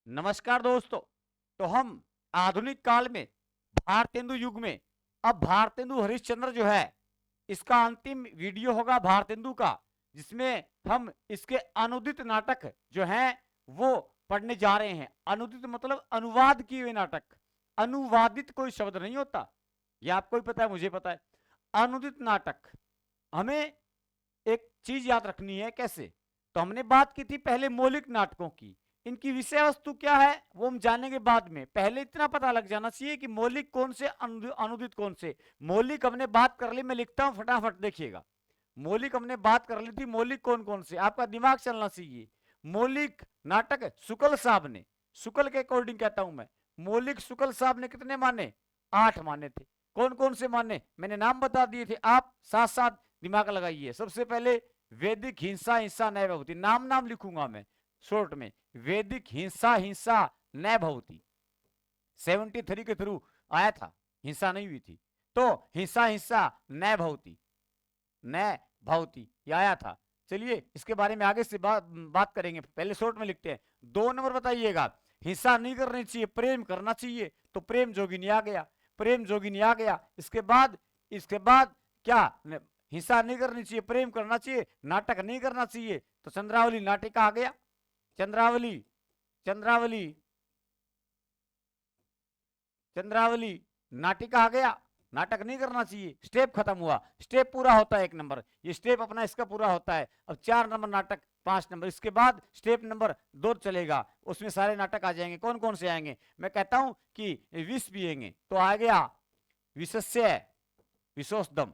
नमस्कार दोस्तों। तो हम आधुनिक काल में भारतेंदु युग में अब भारतेंदु हरिश्चंद्र जो है इसका अंतिम वीडियो होगा भारतेंदु का, जिसमें हम इसके अनुदित नाटक जो हैं वो पढ़ने जा रहे हैं। अनुदित मतलब अनुवाद किए हुए नाटक। अनुवादित कोई शब्द नहीं होता, यह आपको ही पता है, मुझे पता है। अनुदित नाटक, हमें एक चीज याद रखनी है। कैसे? तो हमने बात की थी पहले मौलिक नाटकों की। इनकी विषय वस्तु क्या है वो हम जानेंगे बाद में। पहले इतना पता लग जाना चाहिए कि मौलिक कौन से, अनुदित कौन से। मौलिक हमने बात कर ली, मैं लिखता हूं फटाफट देखिएगा। मौलिक हमने बात कर ली थी, मौलिक कौन कौन से, आपका दिमाग चलना चाहिए। मौलिक नाटक शुक्ल साहब ने, शुक्ल के अकॉर्डिंग कहता हूं मैं, मौलिक शुक्ल साहब ने कितने माने? 8 माने थे। कौन कौन से माने? मैंने नाम बता दिए थे, आप साथ साथ दिमाग लगाइए। सबसे पहले वैदिक हिंसा, हिंसा न्याय भवती, नाम नाम लिखूंगा मैं शॉर्ट में। वैदिक हिंसा, हिंसा न्याय भवती 73 के थ्रू आया था, हिंसा नहीं हुई थी। तो हिंसा, हिंसा न्याय भवती, न्याय भवती ये आया था। चलिए इसके बारे में आगे से बात करेंगे, पहले शॉर्ट में लिखते हैं। 2 नंबर बताइएगा, हिंसा नहीं करनी चाहिए, प्रेम करना चाहिए। तो प्रेम जोगिनी आ गया, प्रेम जोगिनी आ गया। इसके बाद क्या? हिंसा नहीं करनी चाहिए, प्रेम करना चाहिए, नाटक नहीं करना चाहिए, तो चंद्रावली नाटिका आ गया। चंद्रावली, चंद्रावली, चंद्रावली नाटिका आ गया। नाटक नहीं करना चाहिए, स्टेप खत्म हुआ, स्टेप पूरा होता है 1 नंबर, ये स्टेप अपना इसका पूरा होता है। अब 4 नंबर नाटक, 5 नंबर, इसके बाद स्टेप नंबर 2 चलेगा, उसमें सारे नाटक आ जाएंगे। कौन कौन से आएंगे? मैं कहता हूं कि विष पिएंगे तो आ गया विषस्य विशोषदम,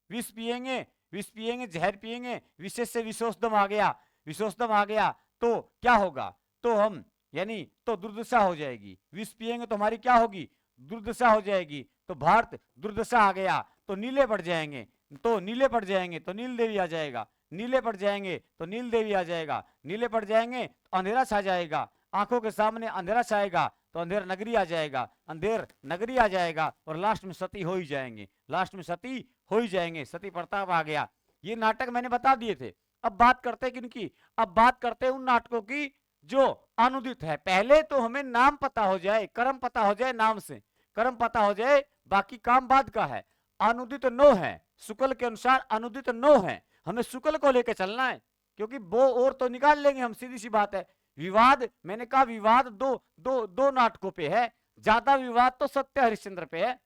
विष पिएंगे, विष पिएंगे, जहर पिएंगे, विशेष से विशोषदम आ गया, विशोषदम आ गया। तो क्या होगा? तो हम यानी तो दुर्दशा हो जाएगी। विष पिएंगे तो हमारी क्या होगी? दुर्दशा हो जाएगी। तो भारत दुर्दशा आ गया, तो नीले पड़ जाएंगे, तो नीले पड़ जाएंगे तो नील देवी आ जाएगा, नीले पड़ जाएंगे तो नील देवी आ जाएगा, नीले पड़ जाएंगे तो अंधेरा छा जाएगा, आंखों के सामने अंधेरा छाएगा तो अंधेर नगरी आ जाएगा, अंधेर नगरी आ जाएगा, और लास्ट में सती हो ही जाएंगे, लास्ट में सती हो ही जाएंगे, सती प्रताप आ गया। ये नाटक मैंने बता दिए थे। अब बात करते हैं किनकी? अब बात करते हैं उन नाटकों की जो अनुदित है। पहले तो हमें नाम पता हो जाए, कर्म पता हो जाए, नाम से कर्म पता हो जाए, बाकी काम बाद का है। अनुदित 9 है, शुक्ल के अनुसार अनुदित 9 है, हमें शुक्ल को लेकर चलना है, क्योंकि वो और तो निकाल लेंगे हम, सीधी सी बात है। विवाद, मैंने कहा विवाद दो नाटकों पे है, ज्यादा विवाद तो सत्य हरिश्चंद्र पे है,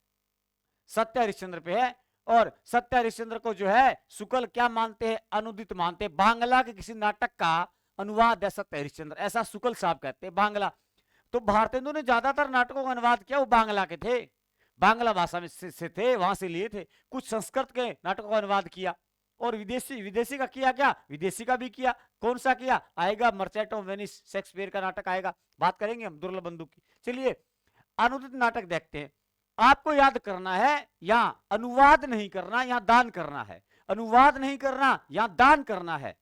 सत्य हरिश्चंद्र पे है। और सत्य हरिश्चंद्र को जो है शुक्ल क्या मानते हैं? अनुदित मानते हैं। बांग्ला के किसी नाटक का अनुवाद है सत्य हरिश्चंद्र, ऐसा शुक्ल साहब कहते हैं, बांग्ला। तो भारतेंदु ने ज्यादातर नाटकों का अनुवाद किया, वो बांग्ला के थे, बांग्ला भाषा में से थे, वहां से लिए थे। कुछ संस्कृत के नाटकों का अनुवाद किया, और विदेशी विदेशी का किया क्या? विदेशी का भी किया। कौन सा किया? आएगा मर्चेंट ऑफ वेनिस, शेक्सपियर का नाटक आएगा, बात करेंगे हम दुर्लभ बंधु की। चलिए अनुदित नाटक देखते हैं। आपको याद करना है, यहां अनुवाद नहीं करना, यहां दान करना है। अनुवाद नहीं करना, यहां दान करना है।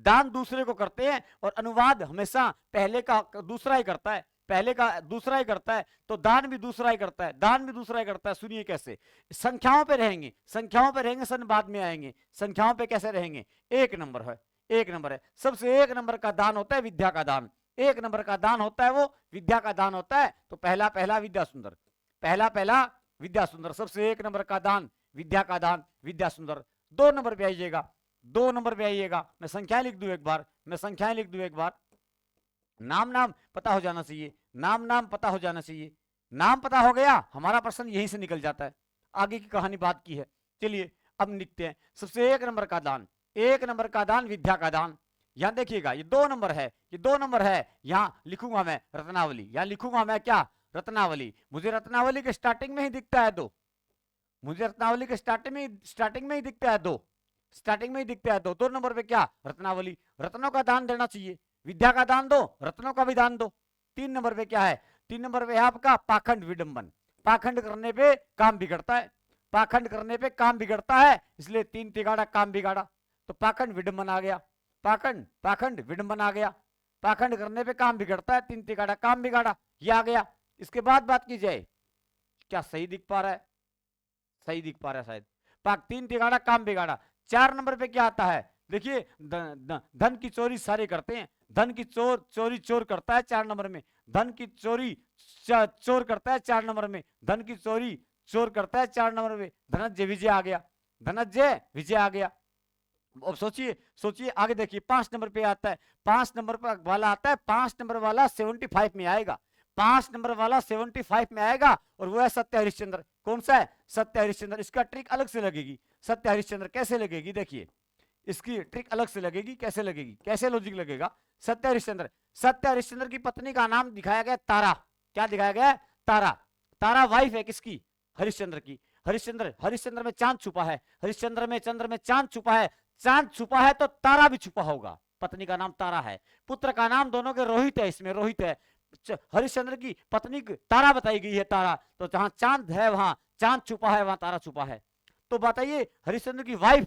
दान दूसरे को करते हैं, और अनुवाद हमेशा पहले का दूसरा ही करता है, पहले का दूसरा ही करता है। तो दान भी दूसरा ही करता है, दान भी दूसरा ही करता है। सुनिए कैसे। संख्याओं पे रहेंगे, संख्याओं पे रहेंगे, सन बाद में आएंगे। संख्याओं पे कैसे रहेंगे? 1 नंबर है, 1 नंबर है, सबसे 1 नंबर का दान होता है विद्या का दान। 1 नंबर का दान होता है वो विद्या का दान होता है। तो पहला पहला विद्या सुंदर, पहला पहला विद्या सुंदर, सबसे 1 नंबर का दान विद्या का दान, विद्या सुंदर। 2 नंबर पे आइएगा, 2 नंबर पे आइएगा, मैं संख्याएं लिख दूं एक बार, मैं संख्याएं लिख दूं एक बार। नाम नाम पता हो जाना चाहिए, नाम नाम पता हो जाना चाहिए। नाम पता हो गया, हमारा प्रश्न यहीं से निकल जाता है, आगे की कहानी बात की है। चलिए अब लिखते हैं। सबसे 1 नंबर का दान, 1 नंबर का दान विद्या का दान। यहां देखिएगा ये 2 नंबर है, ये 2 नंबर है। यहां लिखूंगा मैं रत्नावली, यहां लिखूंगा मैं क्या? रत्नावली। मुझे रत्नावली के स्टार्टिंग में ही दिखता है 2, मुझे रत्नावली के स्टार्टिंग में ही दिखता है 2, स्टार्टिंग में ही दिखता है 2। 2 नंबर पे क्या? रत्नावली। रत्नों का दान देना चाहिए, विद्या का दान दो, रत्नों का भी दान दो। 3 नंबर पे क्या है? 3 नंबर पे है आपका पाखंड विडंबन। पाखंड करने पे काम बिगड़ता है, पाखंड करने पे काम बिगड़ता है, इसलिए 3 तिगाड़ा काम बिगाड़ा। तो पाखंड विडंबन आ गया, पाखंड पाखंड विडंबन आ गया। पाखंड करने पे काम बिगड़ता है, 3 तिगाड़ा काम बिगाड़ा, ये आ गया। इसके बाद बात की जाए, क्या सही दिख पा रहा है? सही दिख पा रहा है शायद। पाक 3 तिगाड़ा काम बिगाड़ा। 4 नंबर पे क्या आता है? देखिए धन की चोरी सारे करते हैं, धन की चोरी चोर करता है 4 नंबर में, धन की चोरी चोर करता है 4 नंबर में, धन की चोरी चोर करता है 4 नंबर में। धनंजय विजय आ गया, धनंजय विजय आ गया। अब सोचिए सोचिए आगे देखिए 5 नंबर पे आता है, 5 नंबर पर वाला आता है, 5 नंबर वाला 75 में आएगा, 5 नंबर वाला 75 में आएगा और वो है सत्य हरिश्चंद्र। कौन सा है? सत्य हरिश्चंद्र। इसका ट्रिक अलग से लगेगी। सत्य हरिश्चंद्र कैसे लगेगी देखिए, इसकी ट्रिक अलग से लगेगी। कैसे लगेगी, कैसे लॉजिक लगेगा? सत्य हरिश्चंद्र, सत्य हरिश्चंद्र की पत्नी का नाम दिखाया गया तारा। क्या दिखाया गया? तारा। तारा वाइफ है किसकी? हरिश्चंद्र की। हरिश्चंद्र, हरिश्चंद्र में चांद छुपा है, हरिश्चंद्र में चंद्र में चांद छुपा है, चांद छुपा है तो तारा भी छुपा होगा। पत्नी का नाम तारा है, पुत्र का नाम दोनों के रोहित है, इसमें रोहित है। हरिश्चंद्र की पत्नी तारा बताई गई है, तारा। तो जहां चांद है वहां चांद छुपा है, वहां तारा छुपा है। तो बताइए हरिश्चंद्र की वाइफ,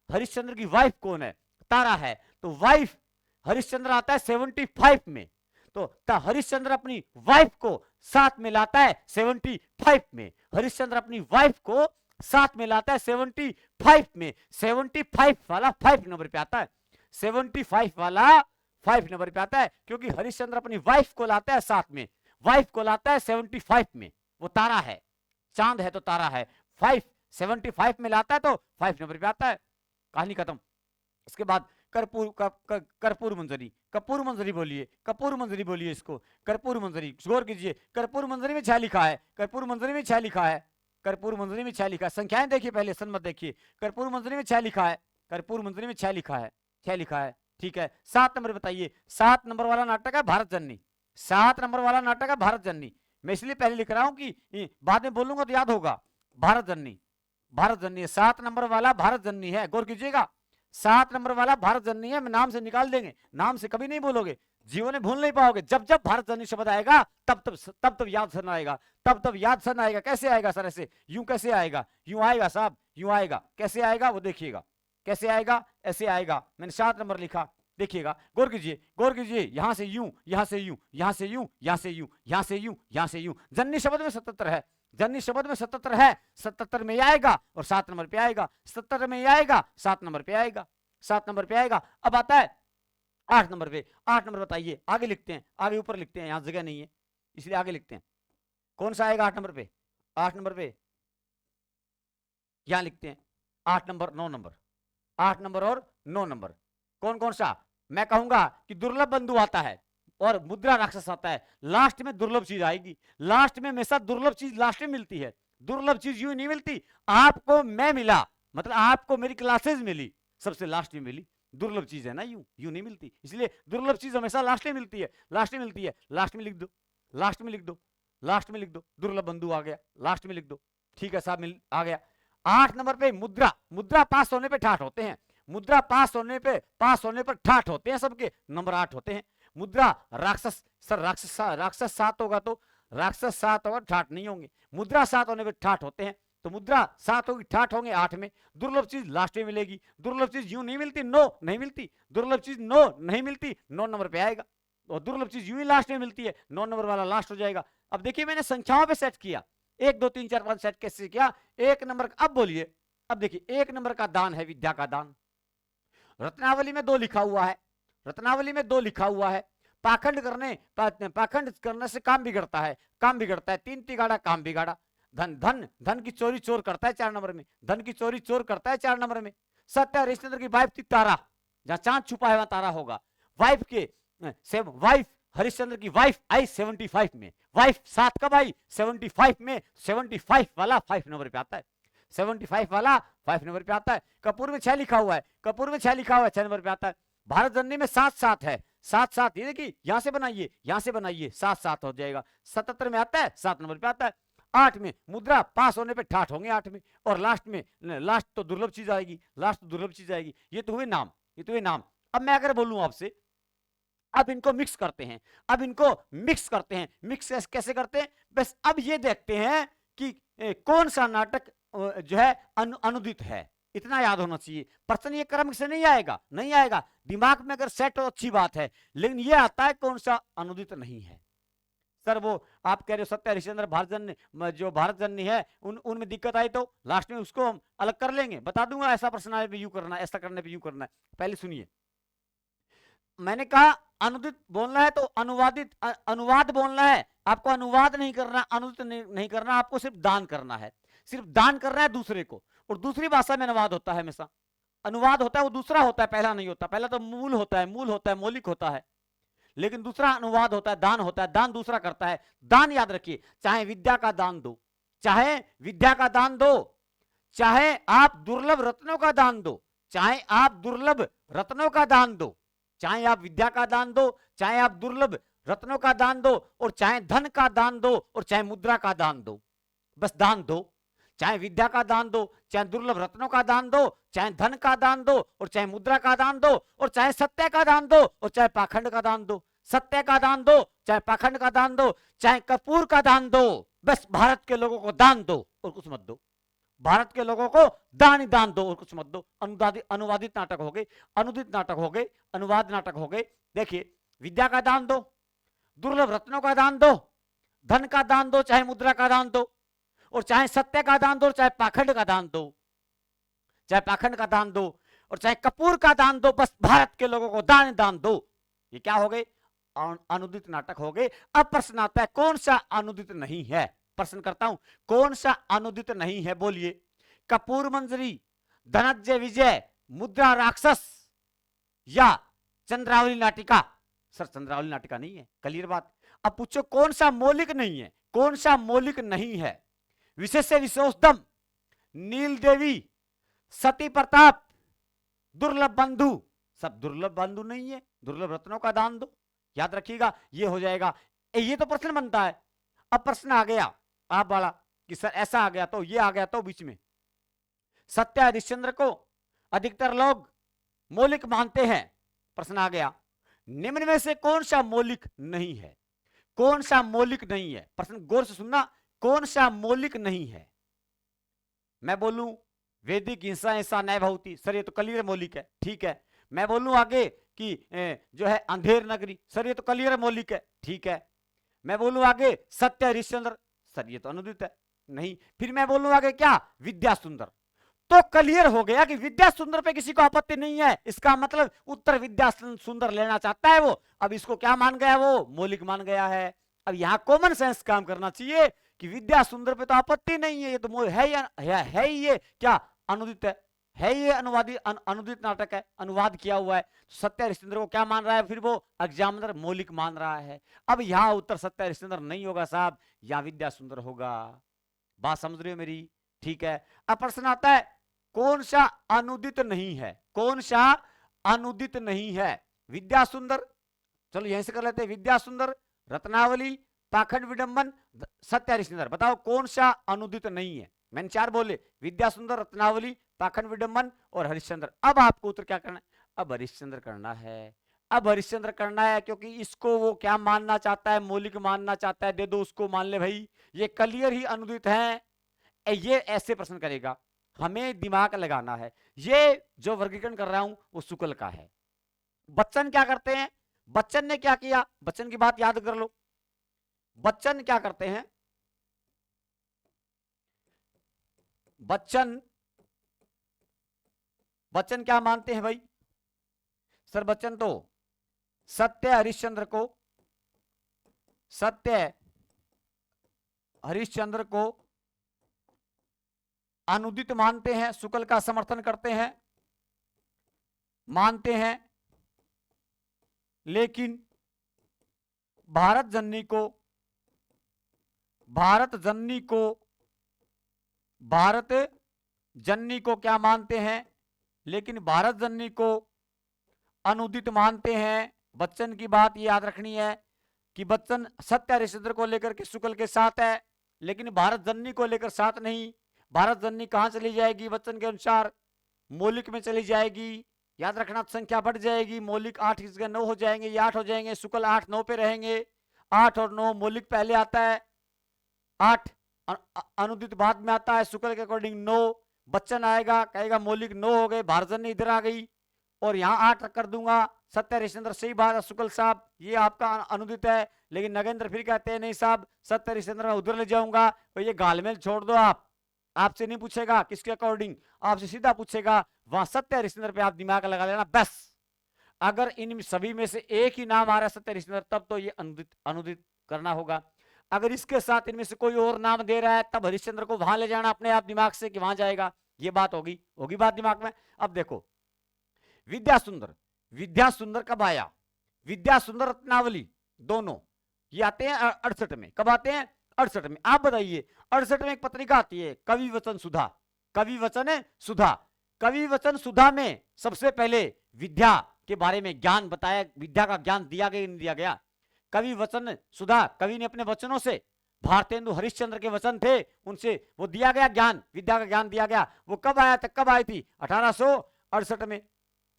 हरिश्चंद्र की वाइफ कौन है? तारा है। तो वाइफ हरिश्चंद्र आता है 75 में, तो हरिश्चंद्र अपनी वाइफ को साथ में लाता है 75 में। हरिश्चंद्र अपनी वाइफ को साथ में लाता है 75 में। 75 वाला 5 नंबर पे आता है, 75 वाला 5 नंबर पे आता है, क्योंकि हरिश्चंद्र अपनी वाइफ को लाता है साथ में, वाइफ को लाता है 75 में। वो तारा है, चांद है तो तारा है। 75 में लाता है तो 5 नंबर पे आता है। कहानी खत्म। इसके बाद कर्पूर मंजरी, कपूर मंजरी बोलिए, कपूर मंजरी बोलिए इसको, कर्पूर मंजरी। गौर कीजिए, कर्पूर मंजरी में 6 लिखा है, कर्पूर मंजरी में 6 लिखा है, कर्पूर मंजरी में 6 लिखा है। संख्याएं देखिए पहले, सन मत देखिए। कर्पूर मंजरी में 6 लिखा है, कर्पूर मंजरी में 6 लिखा है, 6 लिखा है। ठीक है, 7 नंबर बताइए। 7 नंबर वाला नाटक है भारत जननी, 7 नंबर वाला नाटक है भारत जननी। मैं इसलिए पहले लिख रहा हूं कि बाद में बोलूंगा तो याद होगा। भारत जननी, भारत जननी 7 नंबर वाला भारत जननी है। गौर कीजिएगा, 7 नंबर वाला भारत जननी है। मैं नाम से निकाल देंगे, नाम से कभी नहीं बोलोगे, जीवन में भूल नहीं पाओगे। जब जब भारत जननी शब्द आएगा तब याद सर आएगा, तब याद सर आएगा। कैसे आएगा सर? ऐसे, यूं कैसे आएगा? यूं आएगा साहब, यूं आएगा। कैसे आएगा वो देखिएगा, कैसे आएगा? ऐसे आएगा। मैंने 7 नंबर लिखा, देखिएगा। गौर कीजिए, गौर कीजिए। यहां से यूं, यहां से यूं, यहां से यूं, यहां से यूं, यहां से यूं, यहां से यूं। जननी शब्द में 77 है, जननी शब्द में 77 है। 77 में आएगा और 7 नंबर पे आएगा, 77 में आएगा, 7 नंबर पे आएगा, 7 नंबर पे आएगा। अब आता है 8 नंबर पे। 8 नंबर बताइए, आगे लिखते हैं, आगे ऊपर लिखते हैं, यहां जगह नहीं है इसलिए आगे लिखते हैं। कौन सा आएगा 8 नंबर पे? 8 नंबर पे यहां लिखते हैं 8 नंबर, 9 नंबर, 8 नंबर और 9 नंबर। कौन कौन सा? मैं कहूंगा कि दुर्लभ बंधु आता है और मुद्रा राक्षस आता है। लास्ट में दुर्लभ चीज आएगी, लास्ट में हमेशा दुर्लभ चीज लास्ट में मिलती है। दुर्लभ चीज यूं नहीं मिलती। आपको मैं मिला, मतलब आपको मेरी क्लासेस मिली, सबसे लास्ट में मिली। दुर्लभ चीज है ना, यूं यूं नहीं मिलती, इसलिए दुर्लभ चीज हमेशा लास्ट में मिलती है, लास्ट में मिलती है। लास्ट में लिख दो, लास्ट में लिख दो, लास्ट में लिख दो। दुर्लभ बंधु आ गया, लास्ट में लिख दो। ठीक है साहब, आ गया। 8 नंबर पे मुद्रा, मुद्रा पास होने पे ठाठ होते हैं, मुद्रा पास होने पर ठाठ होते हैं, सबके नंबर 8 होते हैं। मुद्रा राक्षस, सर राक्षस 7 होगा तो राक्षस 7 होगा, ठाठ नहीं होंगे। मुद्रा 7 होने पे ठाठ होते हैं, तो मुद्रा 7 होगी, ठाठ होंगे 8 में। दुर्लभ चीज लास्ट में मिलेगी, दुर्लभ चीज यूं नहीं मिलती, नो नहीं मिलती, दुर्लभ चीज नो नहीं मिलती, 9 नंबर पे आएगा। और दुर्लभ चीज यूं ही लास्ट में मिलती है, 9 नंबर वाला लास्ट हो जाएगा। अब देखिए मैंने संख्याओं पे सेट किया, 1 2 3 4 5 सेट कैसे किया? 1 नंबर। अब बोलिए, अब देखिए 1 नंबर का दान है विद्या का दान। रत्नावली में 2 लिखा हुआ है, रत्नावली में 2 लिखा हुआ है। पाखंड करने से काम बिगड़ता है, काम बिगड़ता है। 3 तिगाड़ा काम बिगाड़ा। धन धन धन की चोरी चोर करता है 4 नंबर में, धन की चोरी चोर करता है 4 नंबर में। सत्य हरिश्चंद्र की वाइफ थी तारा, जहां चांद छुपा है वहां तारा होगा। वाइफ के वाइफ हरिश्चंद्र की वाइफ आई 75 में, वाइफ 7 कब आई? 75 में। 75 वाला 5 नंबर पे आता है, 75 वाला 5 नंबर पे आता है। कपूर में 6 लिखा हुआ है, कपूर में 6 लिखा हुआ है, 6 नंबर पे आता है। भारत जननी में 7 7 है, 7 7, ये देखिए यहां से बनाइए, यहां से बनाइए, 7 7 हो जाएगा। 77 में आता है, 7 नंबर पे आता है। 8 में मुद्रा पास होने पे ठाठ होंगे 8 में, और लास्ट में, लास्ट तो दुर्लभ चीज आएगी, लास्ट तो दुर्लभ चीज आएगी। ये तो हुए नाम, ये तो हुए नाम। अब मैं अगर बोलूं आपसे, अब इनको मिक्स करते हैं, अब इनको मिक्स करते हैं। मिक्स कैसे करते हैं? बस अब ये देखते हैं कि कौन सा नाटक जो है अनुदित है, इतना याद होना चाहिए। प्रश्न ये क्रम से नहीं आएगा, नहीं आएगा। दिमाग में अगर सेट हो अच्छी बात है, लेकिन ये आता है कौन सा अनुदित नहीं है। सर वो आप कह रहे हो सत्य हरिश्चंद्र भारत जननी, जो भारत जननी है उनमें दिक्कत आई तो लास्ट में उसको हम अलग कर लेंगे, बता दूंगा ऐसा प्रश्न आए पे यूं करना है, ऐसा करने पे यूं करना है। पहले सुनिए, मैंने कहा अनुदित बोलना है तो अनुवाद बोलना है, आपको अनुवाद नहीं करना, अनुदित नहीं करना, आपको सिर्फ दान करना है, सिर्फ दान करना है दूसरे को। और दूसरी भाषा में अनुवाद होता है हमेशा, अनुवाद होता है वो दूसरा होता है, पहला नहीं होता। पहला तो मूल होता है, मूल होता है, मौलिक होता है, लेकिन दूसरा अनुवाद होता है, दान होता है, दान दूसरा करता है। दान याद रखिए, चाहे विद्या का दान दो, चाहे विद्या का दान दो, चाहे आप दुर्लभ रत्नों का दान दो, चाहे आप दुर्लभ रत्नों का दान दो, चाहे आप विद्या का दान दो, चाहे आप दुर्लभ रत्नों का दान दो, और चाहे धन का दान दो, और चाहे मुद्रा का दान दो, बस दान दो। चाहे विद्या का दान दो, चाहे दुर्लभ रत्नों का दान दो, चाहे धन का दान दो, और चाहे मुद्रा का दान दो, और चाहे सत्य का दान दो, और चाहे पाखंड का दान दो। सत्य का दान दो, चाहे पाखंड का दान दो, चाहे कपूर का दान दो, बस भारत के लोगों को दान दो और कुछ मत दो। भारत के लोगों को दान ही दान दो और कुछ मत दो। अनुवादित नाटक हो गए, अनुदित नाटक हो गए, अनुवाद नाटक हो गए। देखिए, विद्या का दान दो, दुर्लभ रत्नों का दान दो, धन का दान दो, चाहे मुद्रा का दान दो, और चाहे सत्य का दान दो, चाहे पाखंड का दान दो, चाहे पाखंड का दान दो, और चाहे कपूर का दान दो, बस भारत के लोगों को दान दान दो। ये क्या हो गए? अनुदित नाटक हो गए। अब प्रश्न आता है कौन सा अनुदित नहीं है? प्रश्न करता हूं, कौन सा अनुदित नहीं है? बोलिए। कपूर मंजरी, धनंजय विजय, मुद्रा राक्षस, या चंद्रावली नाटिका? सर चंद्रावली नाटिका नहीं है, क्लियर बात। अब पूछो कौन सा मौलिक नहीं है? कौन सा मौलिक नहीं है? विशेष विशोषदम, नील देवी, सती प्रताप, दुर्लभ बंधु। सब दुर्लभ बंधु नहीं है, दुर्लभ रत्नों का दान दो, याद रखिएगा, ये हो जाएगा। ये तो प्रश्न बनता है। अब प्रश्न आ गया आप वाला कि सर ऐसा आ गया तो, ये आ गया तो बीच में सत्य हरिश्चंद्र को अधिकतर लोग मौलिक मानते हैं। प्रश्न आ गया, निम्न में से कौन सा मौलिक नहीं है? कौन सा मौलिक नहीं है? प्रश्न गौर से सुनना, कौन सा मौलिक नहीं है? मैं बोलूं वैदिक हिंसा ऐसा न्याय भवती, सर ये तो क्लियर मौलिक है, ठीक है। मैं बोलूं आगे कि जो है अंधेर नगरी, सर ये तो क्लियर मौलिक है, ठीक है। मैं बोलूं आगे सत्य हरिश्चंद्र, सर ये तो अनुदित है, नहीं। फिर मैं बोलूं आगे क्या? विद्या सुंदर। तो क्लियर हो गया कि विद्या सुंदर पे किसी को आपत्ति नहीं है, इसका मतलब उत्तर विद्या सुंदर लेना चाहता है वो। अब इसको क्या मान गया? वो मौलिक मान गया है। अब यहां कॉमन सेंस काम करना चाहिए कि विद्या सुंदर पे तो आपत्ति नहीं है, ये तो है या है ही, ये क्या अनुदित है ये अनुदित नाटक है, अनुवाद किया हुआ है। सत्य हरिश्चंद्र को क्या मान रहा है? फिर वो एग्जामिनर मौलिक मान रहा है। अब यहां उत्तर सत्य हरिश्चंद्र नहीं होगा साहब, या विद्या सुंदर होगा। बात समझ रहे हो मेरी? ठीक है। अब प्रश्न आता है कौन सा अनुदित नहीं है? कौन सा अनुदित नहीं है? विद्या सुंदर, चलो यहीं से कर लेते हैं। विद्या सुंदर, रत्नावली, पाखंड विडंबन, सत्य हरिश्चंद्र। बताओ कौन सा अनुदित नहीं है? मैंने चार बोले, विद्या सुंदर, रत्नावली, पाखंड विडंबन और हरिश्चंद्र। अब आपको उत्तर क्या करना है? अब हरिश्चंद्र करना है। अब हरिश्चंद्र करना है क्योंकि इसको वो क्या मानना चाहता है? मौलिक मानना चाहता है। दे दो उसको, मान ले भाई, ये क्लियर ही अनुदित है। ये ऐसे प्रश्न करेगा, हमें दिमाग लगाना है। ये जो वर्गीकरण कर रहा हूं वो शुक्ल का है। बच्चन क्या करते हैं? बच्चन ने क्या किया? बच्चन की बात याद कर लो। बच्चन क्या करते हैं? बच्चन क्या मानते हैं भाई? सर बच्चन तो सत्य हरिश्चंद्र को अनुदित मानते हैं, शुक्ल का समर्थन करते हैं, मानते हैं, लेकिन भारत जननी को क्या मानते हैं? लेकिन भारत जननी को अनुदित मानते हैं। बच्चन की बात याद रखनी है कि बच्चन सत्य हरिश्चंद्र को लेकर के शुक्ल के साथ है, लेकिन भारत जननी को लेकर साथ नहीं। भारत जननी कहां चली जाएगी? बच्चन के अनुसार मौलिक में चली जाएगी। याद रखना, संख्या बढ़ जाएगी। मौलिक 8 की जगह 9 हो जाएंगे, ये 8 हो जाएंगे, शुक्ल 8 9 पे रहेंगे। 8 और 9, मौलिक पहले आता है, 8 अनुदित बाद में आता है। शुक्ल के अकॉर्डिंग 9, बच्चन आएगा, कहेगा मौलिक 9 हो गए, भारत जननी इधर आ गई और यहां 8 कर दूंगा। सत्य हरिश्चंद्र सही बात है शुक्ल साहब, ये आपका अनुदित है। लेकिन नगेंद्र फिर कहते हैं नहीं साहब, सत्य हरिश्चंद्र मैं उधर ले जाऊंगा। तो ये गालमेल छोड़ दो आप, आपसे नहीं पूछेगा किसके अकॉर्डिंग, आपसे सीधा पूछेगा। वहां सत्य हरिश्चंद्र पे आप दिमाग लगा लेना बस। अगर इन सभी में से एक ही नाम आ रहा है सत्य हरिश्चंद्र, तब तो ये अनुदित अनुदित करना होगा। अगर इसके साथ इनमें से कोई और नाम दे रहा है, तब हरिश्चंद्र को वहां ले जाना अपने आप दिमाग से कि वहां जाएगा। ये बात होगी होगी बात दिमाग में। अब देखो विद्या सुंदर, विद्या सुंदर कब आया? विद्या सुंदर रत्नावली दोनों ये आते हैं 68 में। कब आते हैं? 68 में। आप बताइए 68 में एक पत्रिका आती है कवि वचन सुधा। कवि वचन सुधा, कवि वचन सुधा में सबसे पहले विद्या के बारे में ज्ञान बताया, विद्या का ज्ञान दिया गया नहीं दिया गया। कवि वचन सुधा, कवि ने अपने वचनों से, भारतेंदु हरिश्चंद्र के वचन थे, उनसे वो दिया गया ज्ञान, विद्या का ज्ञान दिया गया। वो कब आया था? कब आई थी? 1868 में।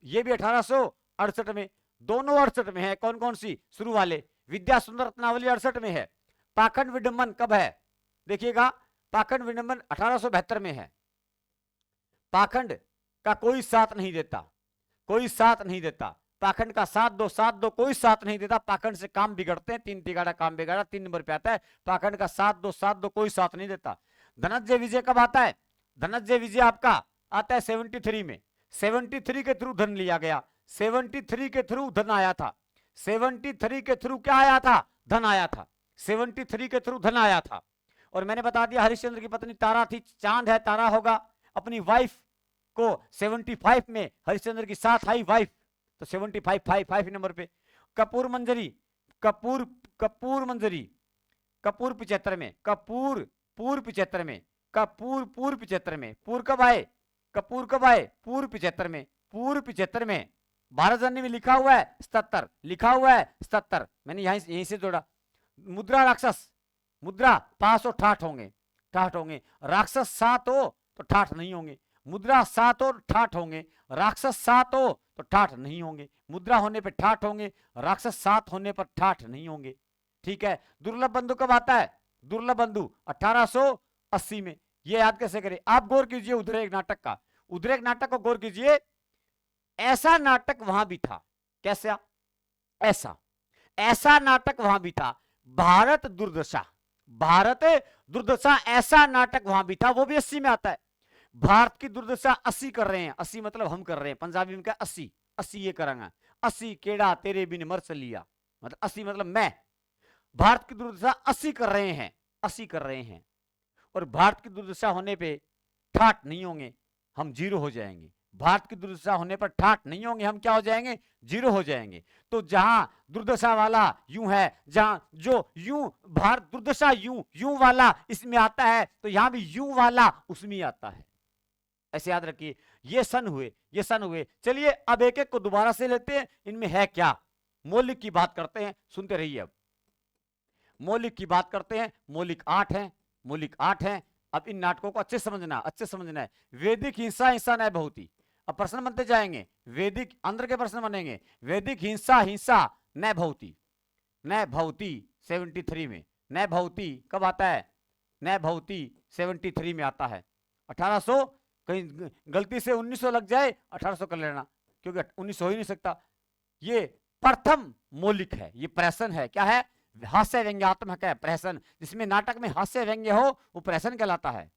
ये भी 1868 में, दोनों 68 में है। कौन कौन सी? शुरू वाले विद्या सुंदर रत्नावली 68 में है। पाखंड विडंबन कब है? देखिएगा पाखंड विडंबन 1872 में है। पाखंड का कोई साथ नहीं देता, कोई साथ नहीं देता। पाखंड का साथ दो, साथ दो, कोई साथ नहीं देता। पाखंड से काम बिगड़ते हैं, 3 तिगाड़ा काम बिगाड़ा 3 नंबर पे आता है। पाखंड का साथ दो, साथ दो, कोई साथ नहीं देता। धनंजय विजय कब आता है? धनंजय विजय आपका आता है 73 में। 73 के थ्रू धन लिया गया, 73 के थ्रू धन आया था। 73 के थ्रू क्या आया था? धन आया था। 73 के थ्रू धन आया था। और मैंने बता दिया हरिश्चंद्र की पत्नी तारा थी, चांद है तारा होगा। अपनी वाइफ को 75 में हरिश्चंद्र की साथ आई वाइफ, तो 75 नंबर पे। कपूर मंजरी, कपूर मंजरी कपूर 75 में, कपूर पूर 75 में, कपूर पूर 75 में। पूर कब आए? कपूर कब आए? पूर 75 में। पूर 75 में। भारत जननी में लिखा हुआ है 77, लिखा हुआ है 77, मैंने यहीं से जोड़ा। मुद्रा राक्षस, मुद्रा पास हो ठाठ होंगे, ठाठ होंगे। राक्षस 7 हो तो ठाठ नहीं होंगे। मुद्रा 7 हो ठाठ होंगे, राक्षस 7 हो तो ठाठ नहीं होंगे। मुद्रा होने पे ठाठ होंगे, राक्षस 7 होने पर ठाठ नहीं होंगे। ठीक है। दुर्लभ बंधु कब आता है? दुर्लभ बंधु 1880 में। ये याद कैसे करें? आप गौर कीजिए उद्रेक नाटक का, उद्रेक नाटक को गौर कीजिए। ऐसा नाटक वहां भी था। कैसा? ऐसा ऐसा नाटक वहां भी था। भारत दुर्दशा, भारत दुर्दशा ऐसा नाटक वहां भी था, वो भी 80 में आता है। भारत की दुर्दशा 80 कर रहे हैं, 80 मतलब हम कर रहे हैं, पंजाबी में क्या 80, 80 ये करेंगे। 80 केड़ा तेरे बिन मर चलिया, मतलब 80 मतलब मैं। भारत की दुर्दशा 80 कर रहे हैं, 80 कर रहे हैं। और भारत की दुर्दशा होने पे ठाठ नहीं होंगे, हम जीरो हो जाएंगे। भारत की दुर्दशा होने पर ठाठ नहीं होंगे, हम क्या हो जाएंगे? जीरो हो जाएंगे। तो जहां दुर्दशा वाला यूं है, जहां जो यूं भारत दुर्दशा यूं यूं वाला इसमें आता है, तो यहां भी यूं वाला उसमें आता है। ऐसे याद रखिए। ये सन हुए, ये सन हुए। चलिए अब एक एक को दोबारा से लेते हैं, इनमें है क्या। मौलिक की बात करते हैं, सुनते रहिए। अब मौलिक की बात करते हैं। मौलिक 8 हैं, मौलिक 8 हैं। अब इन नाटकों को अच्छे समझना, अच्छे समझना है। वैदिक हिंसा, हिंसा न्याय बहुती। अब प्रश्न बनते जाएंगे, वैदिक अंदर के प्रश्न बनेंगे। वैदिक हिंसा, हिंसा न्याय बहुती, न्याय बहुती 73 में। न्याय बहुती कब आता है? न्याय बहुती 73 में आता है। 1800, कहीं गलती से 1900 लग जाए 1800 कर लेना, क्योंकि 1900 हो ही नहीं सकता। ये प्रथम मौलिक है, ये प्रहसन है। क्या है? हास्य व्यंग्यात्मक है, प्रहसन। जिसमें नाटक में हास्य व्यंग्य हो वो प्रहसन कहलाता है,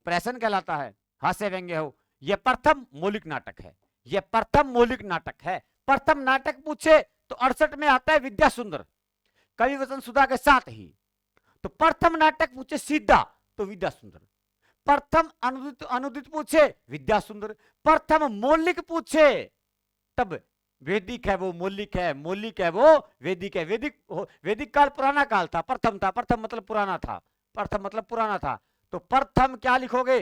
प्रहसन कहलाता है। हास्य व्यंग्य हो, यह प्रथम मौलिक नाटक है, यह प्रथम मौलिक नाटक है। प्रथम नाटक पूछे तो 68 में आता है विद्या सुंदर, कवि वचन सुधा के साथ ही। तो प्रथम नाटक पूछे सीधा तो विद्या सुंदर। प्रथम अनुदित, अनुदित पूछे विद्या सुंदर। प्रथम मौलिक पूछे तब वैदिक है वो मौलिक है, मौलिक है वो वैदिक है। वैदिक वैदिक काल पुराना काल था, प्रथम था। प्रथम मतलब पुराना था, प्रथम मतलब पुराना था। तो प्रथम क्या लिखोगे?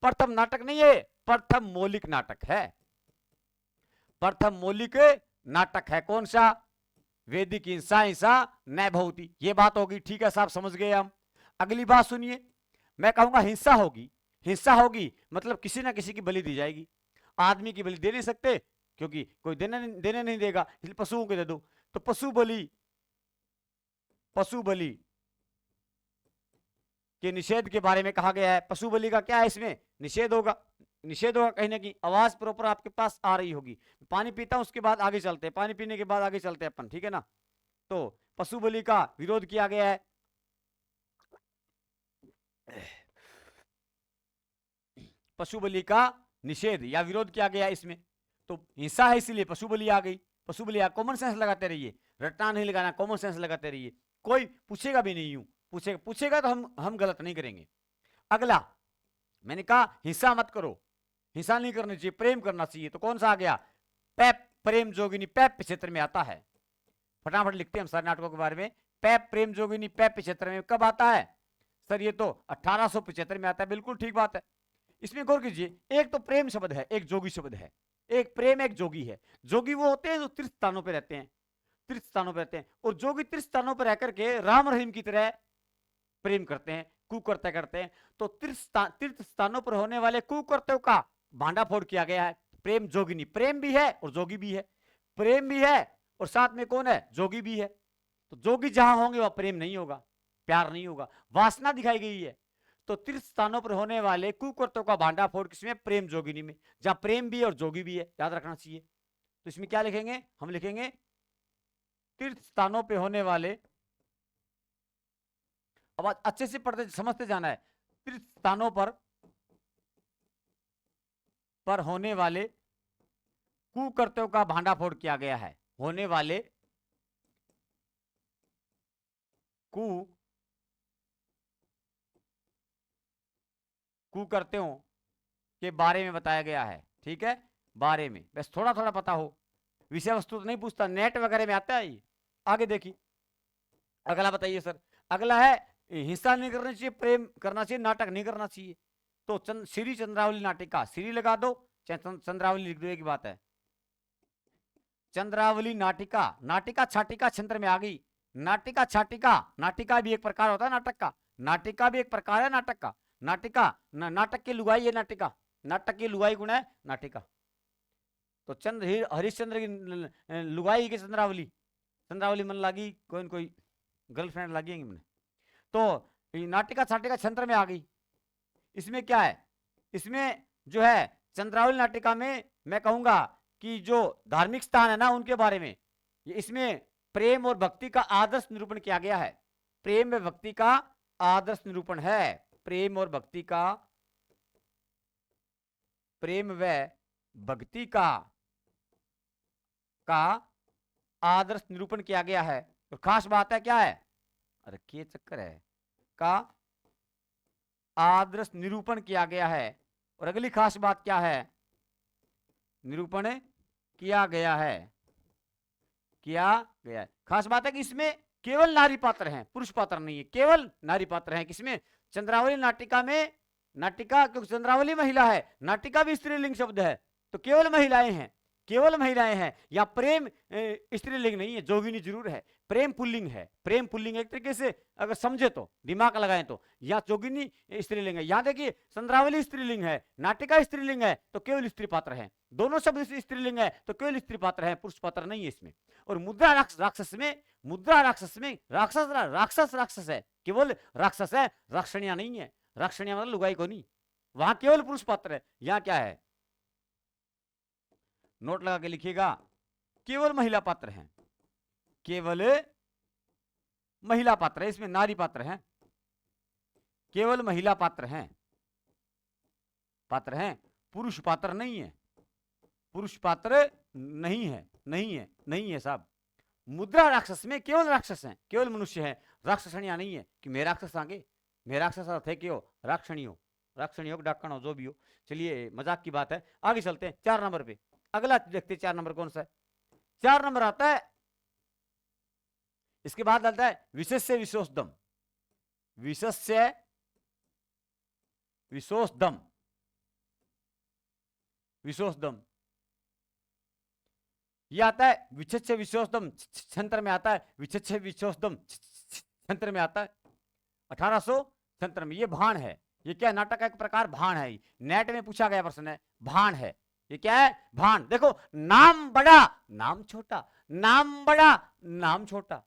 प्रथम नाटक नहीं है, प्रथम मौलिक नाटक है। प्रथम मौलिक नाटक है कौन सा? वैदिक हिंसा, हिंसा न्याय बहुती। ये बात होगी, ठीक है साहब, समझ गए हम। अगली बात सुनिए, मैं कहूंगा हिंसा होगी। हिंसा होगी मतलब किसी ना किसी की बलि दी जाएगी। आदमी की बलि दे नहीं सकते क्योंकि कोई देने नहीं देगा, इसलिए पशुओं को दे दो। तो पशु बलि, पशु बलि के निषेध के बारे में कहा गया है। पशु बलि का क्या है? इसमें निषेध होगा, निषेध होगा। कहीं ना कहीं आवाज प्रॉपर आपके पास आ रही होगी। पानी पीता हूं, उसके बाद आगे चलते हैं, पानी पीने के बाद आगे चलते हैं अपन, ठीक है ना। तो पशु बलि का विरोध किया गया है। पशु बलि का निषेध या विरोध किया गया इसमें, तो हिंसा है इसीलिए पशु बलि आ गई। पशु बलि, कॉमन सेंस लगाते रहिए, रट्टा नहीं लगाना, कॉमन सेंस लगाते रहिए, कोई पूछेगा भी नहीं, यूं पूछेगा तो हम गलत नहीं करेंगे। अगला मैंने कहा हिंसा मत करो, हिंसा नहीं करनी चाहिए, प्रेम करना चाहिए, तो कौन सा आ गया, पैप प्रेम जोगिनी, पैप क्षेत्र में आता है। फटाफट लिखते हैं हम सारे नाटकों के बारे में। पैप प्रेम जोगिनी पैप क्षेत्र में कब आता है सर, ये तो 1875 में आता है, बिल्कुल ठीक बात है। इसमें गौर कीजिए, एक तो प्रेम शब्द है, एक जोगी शब्द है, एक प्रेम एक जोगी है। जोगी वो होते हैं जो तीर्थ स्थानों पर रहते हैं, तीर्थ स्थानों पर रहते हैं, और जोगी तीर्थ स्थानों पर रहकर के राम रहीम की तरह प्रेम करते हैं, कुकर्त्य करते हैं। तो तीर्थ स्थानों पर होने वाले कुकर्त्यों का भांडाफोड़ किया गया है। प्रेम जोगिनी, प्रेम भी है और जोगी भी है, प्रेम भी है और साथ में कौन है, जोगी भी है। तो जोगी जहां होंगे वह प्रेम नहीं होगा, प्यार नहीं होगा, वासना दिखाई गई है। तो तीर्थ स्थानों पर होने वाले कुकर्त्यों का भांडाफोड़ किसमें, प्रेम जोगिनी में, जहां प्रेम भी है और जोगी भी है, याद रखना चाहिए। तो इसमें क्या लिखेंगे, हम लिखेंगे तीर्थ स्थानों पर होने वाले, अब अच्छे से पढ़ते समझते जाना है, तीर्थ स्थानों पर होने वाले कुकर्त्यों का भांडाफोड़ किया गया है, होने वाले कुकर्त्यों के बारे में बताया गया है, ठीक है, बारे में बस थोड़ा थोड़ा पता हो, विषय वस्तु तो नहीं पूछता, नेट वगैरह में आता है ये। आगे देखिए अगला बताइए सर, अगला है हिंसा नहीं करनी चाहिए, प्रेम करना चाहिए, नाटक नहीं करना चाहिए। तो श्री चंद्रावली नाटिका, श्री लगा दो, चंद्रावली लिख दो, एक बात है। चंद्रावली नाटिका, नाटिका छाटिका छंत्र में आ गई, नाटिका छाटिका, नाटिका भी एक प्रकार होता है नाटक का, नाटिका भी एक प्रकार है नाटक का, नाटिका नाटक की लुगाई है, नाटिका नाटक की लुगाई गुण है नाटिका। तो हरिश्चंद्र की लुगाई की चंद्रावली, चंद्रावली मन लागी कोई गर्लफ्रेंड लगी मैंने, तो नाटिका छाटिका छंत्र में आ गई। इसमें क्या है, इसमें जो है चंद्रावली नाटिका में मैं कहूंगा कि जो धार्मिक स्थान है ना उनके बारे में, इसमें प्रेम और भक्ति का आदर्श निरूपण किया गया है, प्रेम व भक्ति का आदर्श निरूपण है, प्रेम और भक्ति का, प्रेम व भक्ति का आदर्श निरूपण किया गया है। तो खास बात है क्या है, अरे क्या चक्कर है, का आदर्श निरूपण किया गया है। और अगली खास बात क्या है, निरूपण किया गया है, किया गया है। खास बात है कि इसमें केवल नारी पात्र हैं, पुरुष पात्र नहीं है, केवल नारी पात्र हैं। किसमें, चंद्रावली नाटिका में, नाटिका क्योंकि चंद्रावली महिला है, नाटिका भी स्त्रीलिंग शब्द है, तो केवल महिलाएं हैं, केवल महिलाएं हैं। या प्रेम स्त्रीलिंग नहीं है, जोगिनी जरूर है, प्रेम पुल्लिंग है, प्रेम पुल्लिंग एक तरीके से अगर समझे तो, दिमाग लगाएं तो, या जोगिनी स्त्रीलिंग है। यहां देखिए चंद्रावली स्त्रीलिंग है, नाटिका स्त्रीलिंग है, तो केवल स्त्री पात्र है, दोनों शब्द स्त्रीलिंग है तो केवल स्त्री पात्र है, पुरुष पात्र नहीं है इसमें। और मुद्रा राक्षस में, मुद्रा राक्षस में राक्षस है, केवल राक्षस है, राक्षणिया नहीं है, राक्षणिया मतलब लुगाई को नहीं, वहां केवल पुरुष पात्र है। यहां क्या है, नोट लगा के लिखिएगा, केवल महिला पात्र हैं, केवल महिला पात्र है, इसमें नारी पात्र हैं, केवल महिला पात्र हैं, पुरुष पात्र नहीं है, पुरुष पात्र नहीं है, नहीं है साहब। मुद्रा राक्षस में केवल राक्षस हैं, केवल मनुष्य है, राक्षसणिया नहीं है कि मेरा राक्षस आगे, मेरा राक्षस अर्थ है कि हो राक्षणी हो, डाकण हो, जो भी हो। चलिए मजाक की बात है, आगे चलते हैं 4 नंबर पे। अगला देखते 4 नंबर कौन सा है, 4 नंबर आता है, इसके बाद आता है विशेष्य विशोषदम, विशेष्य विशोषदम, विशोषदम ये आता है, विच्छेद्य विशोषदम छंत्र में आता है, विच्छेद्य विशोषदम छंत्र में आता है 1800 छंत्र में। ये भाण है, ये क्या नाटक का एक प्रकार भाण है, नेट में पूछा गया प्रश्न है, भाण है, ये क्या है, भाण। देखो नाम बड़ा नाम छोटा, नाम बड़ा नाम छोटा।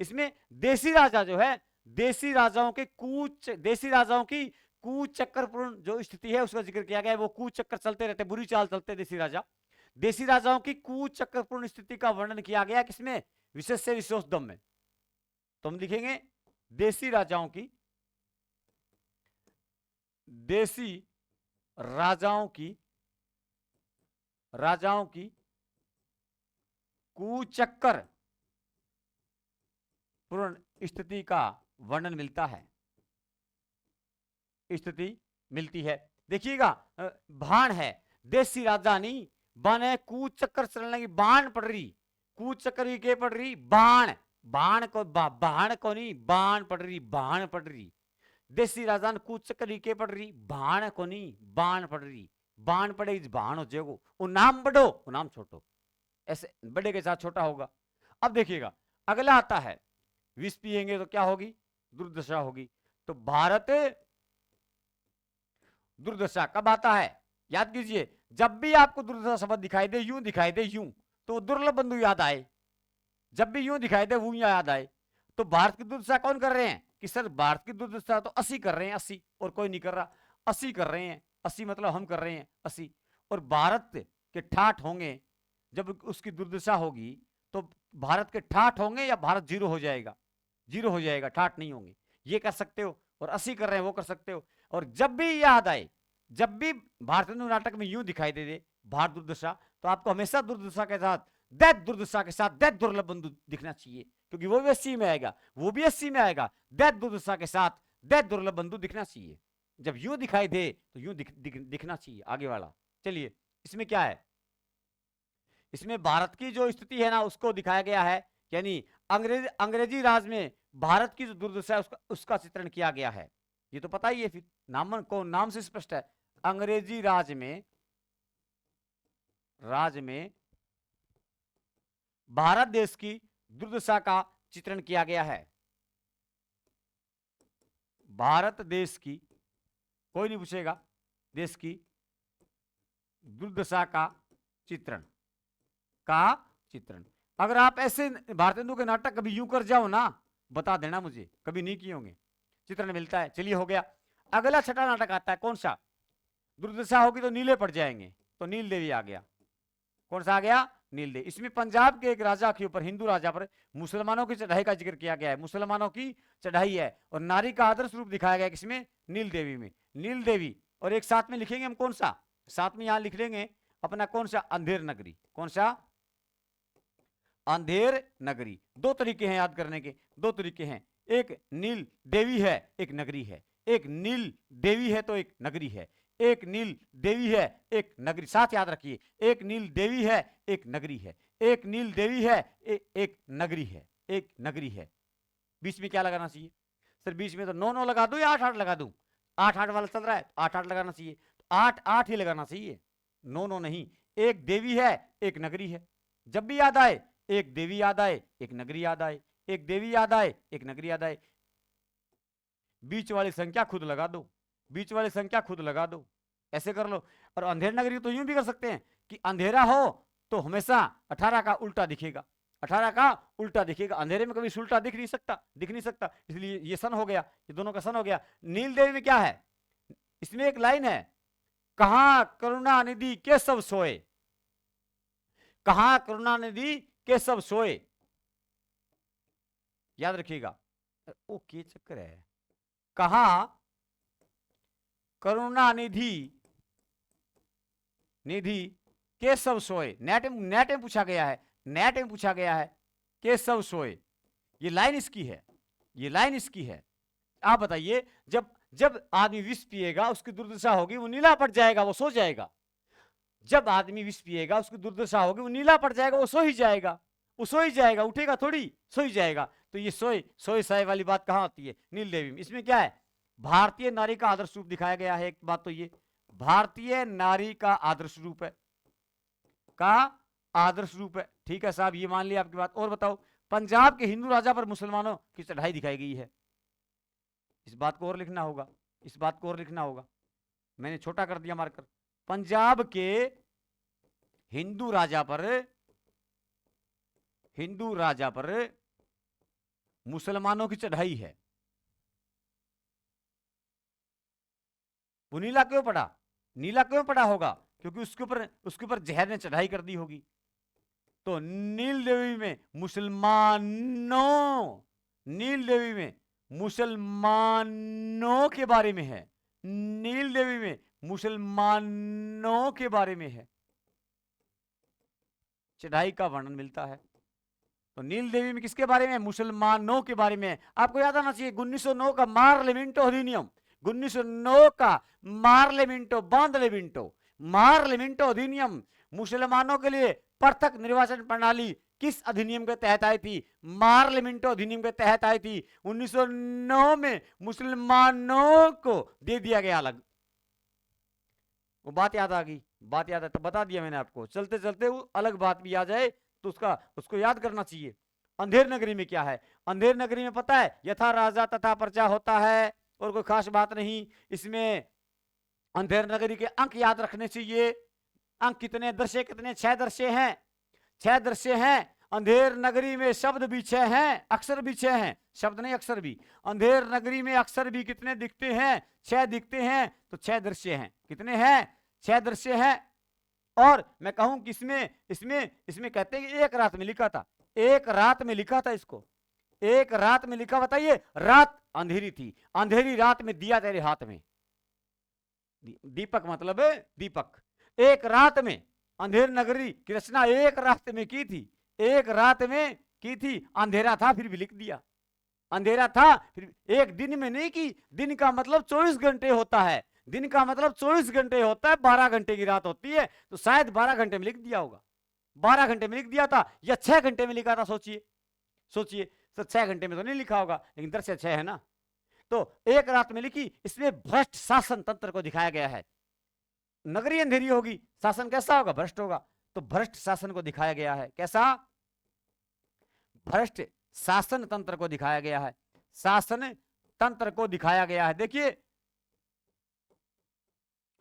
इसमें देसी राजा जो है, देसी राजाओं के देसी राजाओं की कुचक्करपूर्ण जो स्थिति है उसका जिक्र किया गया है। वो कुचक्कर चलते रहते, बुरी चाल चलते देसी राजा, देसी राजाओं की कुचक्करपूर्ण स्थिति का वर्णन किया गया किसमें, विशेष्य विशोषदम में। तो हम लिखेंगे देसी राजाओं की, देसी राजाओं की राजाओं की कुचक्कर पूर्ण स्थिति का वर्णन मिलता है, स्थिति मिलती है। देखिएगा, भाण है, देसी राजधानी बने कुचक्कर चलने की बाण पड़ रही, कुचक्कर की के पड़ रही बाण, बाण को बाण को नहीं, बाण पड़ रही, बाण पड़ रही। देसी राजधानी कुचक्कर की के पड़ रही, बाण को नहीं, बाण पड़ रही। बाण पड़े बाण हो जाएगा, वो नाम बड़ो वो नाम छोटो, ऐसे बड़े के साथ छोटा होगा। अब देखिएगा अगला आता है, विष पिएंगे तो क्या होगी, दुर्दशा होगी। तो भारत दुर्दशा कब आता है, याद कीजिए, जब भी आपको दुर्दशा शब्द दिखाई दे, यूं दिखाई दे यूं, तो दुर्लभ बंधु याद आए। जब भी यूं दिखाई दे वो याद आए। तो भारत की दुर्दशा कौन कर रहे हैं कि सर भारत की दुर्दशा तो 80 कर रहे हैं, 80 और कोई नहीं कर रहा, 80 कर रहे हैं, 80 मतलब हम कर रहे हैं 80। और भारत के ठाठ होंगे, जब उसकी दुर्दशा होगी तो भारत के ठाठ होंगे या भारत जीरो हो जाएगा, जीरो हो जाएगा, ठाठ नहीं होंगे। ये कर सकते हो, और 80 कर रहे हैं वो कर सकते हो। और जब भी याद आए, जब भी भारतीय नाटक में यूं दिखाई दे भारत दुर्दशा, तो आपको हमेशा दुर्दशा के साथ दैत दुर्दशा के साथ दैत दुर्लभ बंधु दिखना चाहिए, क्योंकि वो भी 80 में आएगा, वो भी 80 में आएगा। दैत दुर्दशा के साथ दैत दुर्लभ बंधु दिखना चाहिए। जब यूं दिखाई दे तो यूं दिखना चाहिए आगे वाला। चलिए इसमें क्या है, इसमें भारत की जो स्थिति है ना उसको दिखाया गया है, यानी अंग्रेजी राज में भारत की जो दुर्दशा है उसका चित्रण किया गया है। ये तो पता ही है, फिर नाम से स्पष्ट है, अंग्रेजी राज में भारत देश की दुर्दशा का चित्रण किया गया है। भारत देश की, कोई नहीं पूछेगा, देश की दुर्दशा का चित्रण अगर आप ऐसे भारतेंदु के नाटक कभी यूं कर जाओ ना, बता देना मुझे, कभी नहीं किए होंगे, चित्रण मिलता है। चलिए हो गया। अगला छठा नाटक आता है, कौन सा, दुर्दशा होगी तो नीले पड़ जाएंगे, तो नील देवी आ गया। कौन सा आ गया, नील देवी। इसमें पंजाब के एक राजा के ऊपर, हिंदू राजा पर मुसलमानों की चढ़ाई का जिक्र किया गया है, मुसलमानों की चढ़ाई है, और नारी का आदर्श रूप दिखाया गया किसमें, नील देवी में। नील देवी, और एक साथ में लिखेंगे हम कौन सा, साथ में यहां लिख लेंगे अपना कौन सा, अंधेर नगरी। कौन सा, अंधेर नगरी। दो तरीके हैं याद करने के, दो तरीके हैं, एक नील देवी है एक नगरी है, एक नील देवी है तो एक नगरी है, एक नील देवी है एक नगरी, साथ याद रखिए, एक नील देवी है एक नगरी है, एक नील देवी है एक नगरी है, एक नगरी है। बीच में क्या लगाना चाहिए सर, बीच में तो 9 लगा दूं या 8 लगा दूं, 8 वाला चल रहा है, 8 लगाना चाहिए, तो 8 ही लगाना चाहिए, 9 नहीं। एक देवी है एक नगरी है, जब भी याद आए, एक देवी याद आए एक नगरी याद आए, एक देवी याद आए एक नगरी याद आए, बीच वाली संख्या खुद लगा दो, बीच वाली संख्या खुद लगा दो, ऐसे कर लो। और अंधेर नगरी तो यूं भी कर सकते हैं कि अंधेरा हो तो हमेशा 18 का उल्टा दिखेगा, 18 का उल्टा दिखेगा, अंधेरे में कभी उल्टा दिख नहीं सकता, इसलिए ये सन हो गया, ये दोनों का सन हो गया। नील देवी में क्या है, इसमें एक लाइन है, कहां करुणा निधि केशव सोए, कहां करुणा निधि केशव सोए, याद रखिएगा। ओ के चक्कर है, कहां करुणा निधि केशव सोए, नेट में पूछा गया है, नेट में पूछा गया है, केशव सोए, ये लाइन इसकी है, ये लाइन इसकी है। आप बताइए, जब आदमी विष पिएगा उसकी दुर्दशा होगी, वो नीला पड़ जाएगा, वो सो जाएगा। जब आदमी विष पिएगा उसकी दुर्दशा होगी, वो नीला पड़ जाएगा, वो सो ही जाएगा, वो सो ही जाएगा, उठेगा थोड़ी, सो ही जाएगा। तो ये सोए साए वाली बात कहां आती है, नील देवी में। इसमें क्या है, भारतीय नारी का आदर्श रूप दिखाया गया है। एक बात तो ये भारतीय नारी का आदर्श रूप है, ठीक है साहब, ये मान लिया आपकी बात। और बताओ, पंजाब के हिंदू राजा पर मुसलमानों की चढ़ाई दिखाई गई है, इस बात को और लिखना होगा, इस बात को और लिखना होगा, मैंने छोटा कर दिया मार्कर। पंजाब के हिंदू राजा पर मुसलमानों की चढ़ाई है। वो नीला क्यों पड़ा, नीला क्यों पड़ा होगा, क्योंकि उसके ऊपर जहर ने चढ़ाई कर दी होगी। तो नील देवी में मुसलमानों के बारे में है, नील देवी में मुसलमानों के बारे में है। चढ़ाई का वर्णन मिलता है। तो नील देवी में किसके बारे में? मुसलमानों के बारे में। आपको याद आना चाहिए 1909 का मार्लेमेंटो अधिनियम, 1909 का मार्लेमेंटो अधिनियम मुसलमानों के लिए पृथक निर्वाचन प्रणाली किस अधिनियम के तहत आई थी? मार्लेमेंटो अधिनियम के तहत आई थी। 1909 में मुसलमानों को दे दिया गया अलग। वो बात याद आ गई? बात याद है तो बता दिया मैंने आपको। चलते चलते वो अलग बात भी आ जाए तो उसको याद करना चाहिए। अंधेर नगरी में क्या है? अंधेर नगरी में पता है, यथा राजा तथा प्रजा होता है, और कोई खास बात नहीं। इसमें अंधेर नगरी के अंक याद रखने चाहिए। अंक कितने? दृश्य कितने? 6 दृश्य हैं, 6 दृश्य हैं। अंधेर नगरी में शब्द भी 6 हैं, अक्षर भी 6 हैं, शब्द नहीं अक्षर भी। अंधेर नगरी में अक्षर भी कितने दिखते हैं? 6 दिखते हैं। तो 6 दृश्य हैं। कितने हैं? 6 दृश्य हैं। और मैं कहूं कि इसमें कहते हैं कि एक रात में लिखा था, एक रात में लिखा था इसको, एक रात में लिखा। बताइए, रात अंधेरी थी, अंधेरी रात में दिया तेरे हाथ में। दीपक मतलब है दीपक। एक रात में अंधेर नगरी की रचना एक रात में की थी, एक रात में की थी। अंधेरा था फिर भी लिख दिया, अंधेरा था फिर। एक दिन में नहीं की, दिन का मतलब 24 घंटे होता है, दिन का मतलब 24 घंटे होता है, 12 घंटे की रात होती है। तो शायद 12 घंटे में लिख दिया होगा, 12 घंटे में लिख दिया था, या 6 घंटे में लिखा था। सोचिए सोचिए, तो 6 घंटे में तो नहीं लिखा होगा, लेकिन दृश्य 6 है ना। तो एक रात में लिखी। इसमें भ्रष्ट शासन तंत्र को दिखाया गया है। नगरी अंधेरी होगी, शासन कैसा होगा? भ्रष्ट होगा। तो भ्रष्ट शासन को दिखाया गया है। कैसा? भ्रष्ट शासन तंत्र को दिखाया गया है, शासन तंत्र को दिखाया गया है। देखिए,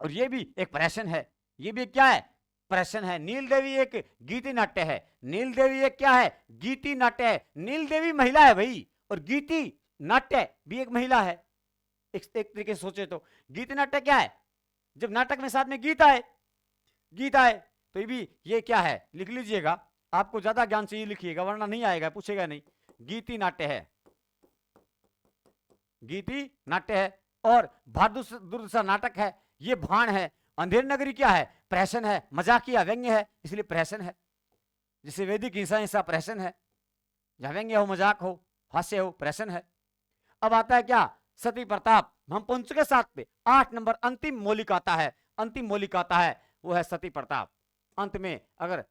और ये भी एक प्रहसन है, ये भी क्या है? प्रहसन है। नील देवी एक गीति नाट्य है, नील देवी एक क्या है? गीति नाट्य है। नील देवी महिला है भाई, और गीति नाट्य भी एक महिला है। एक तरीके से सोचे तो गीति नाट्य क्या है? जब नाटक में साथ में गीत आए, गीत आए, तो ये क्या है? लिख लीजिएगा, आपको ज्यादा ज्ञान चाहिए लिखिएगा, वरना नहीं आएगा, पूछेगा नहीं। गीति नाट्य है, गीति नाट्य है। और दुर्दशा नाटक है, ये भाण है। अंधेर नगरी क्या है? प्रहसन है, मजाकिया व्यंग्य है, इसलिए प्रहसन है। जिसे वैदिक हिंसा प्रहसन है, जहां व्यंग्य हो, मजाक हो, हास्य हो, प्रहसन है। अब आता है क्या? सती प्रताप। हम पहुंच चुके 7 पे। 8 नंबर अंतिम मौलिक आता है, अंतिम मौलिक आता है, वो है सती प्रताप। अंत में अगर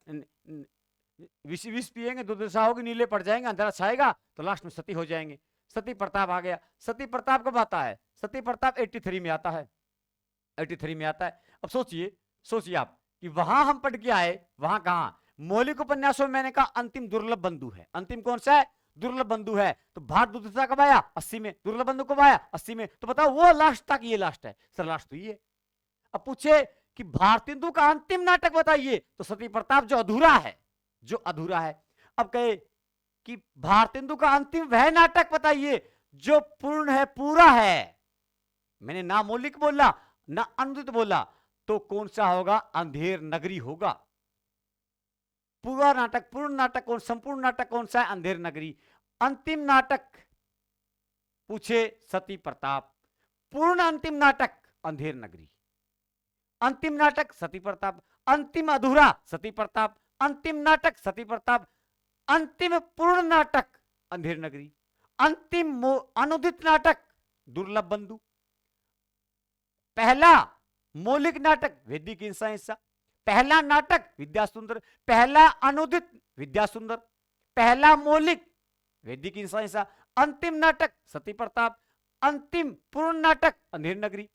विष पिएंगे, दुर्दशा होगी, नीले पड़ जाएंगे, अंधेरा छाएगा, तो लास्ट में सती हो जाएंगे। सती प्रताप आ गया। सती प्रताप कब आता है? सती प्रताप 83 में आता है, 83 में आता है। अब सोचिए आप कि वहां हम पढ़ के आए, वहां कहां? मौलिक उपन्यासों में मैंने कहा अंतिम दुर्लभ बंधु है। अंतिम कौन सा है? दुर्लभ बंधु है। तो भारत दुर्दशा कब आया? 80 में। दुर्लभ बंधु कब आया? 80 में। तो बताओ वो लास्ट था कि ये लास्ट है? सर लास्ट तो ये। अब पूछे कि भारतेंदु का अंतिम नाटक बताइए, तो सती प्रताप जो अधूरा है, जो अधूरा है। अब कहे कि भारतेंदु का अंतिम वह नाटक बताइए जो पूर्ण है, पूरा है। मैंने ना मौलिक बोला ना अनुदित बोला, तो कौन सा होगा? अंधेर नगरी होगा। पूरा नाटक, पूर्ण नाटक कौन, संपूर्ण नाटक कौन सा है? अंधेर नगरी। अंतिम नाटक पूछे सती प्रताप, पूर्ण अंतिम नाटक अंधेर नगरी। अंतिम नाटक सती प्रताप, अंतिम अधूरा सती प्रताप, अंतिम नाटक सती प्रताप, अंतिम पूर्ण नाटक अंधेर नगरी, अंतिम अनुदित नाटक दुर्लभ बंधु, पहला मौलिक नाटक वैदिक हिंसा, पहला नाटक विद्या सुंदर, पहला अनुदित विद्या सुंदर, पहला मौलिक वैदिक हिंसा, अंतिम नाटक सती प्रताप, अंतिम पूर्ण नाटक अंधेर नगरी,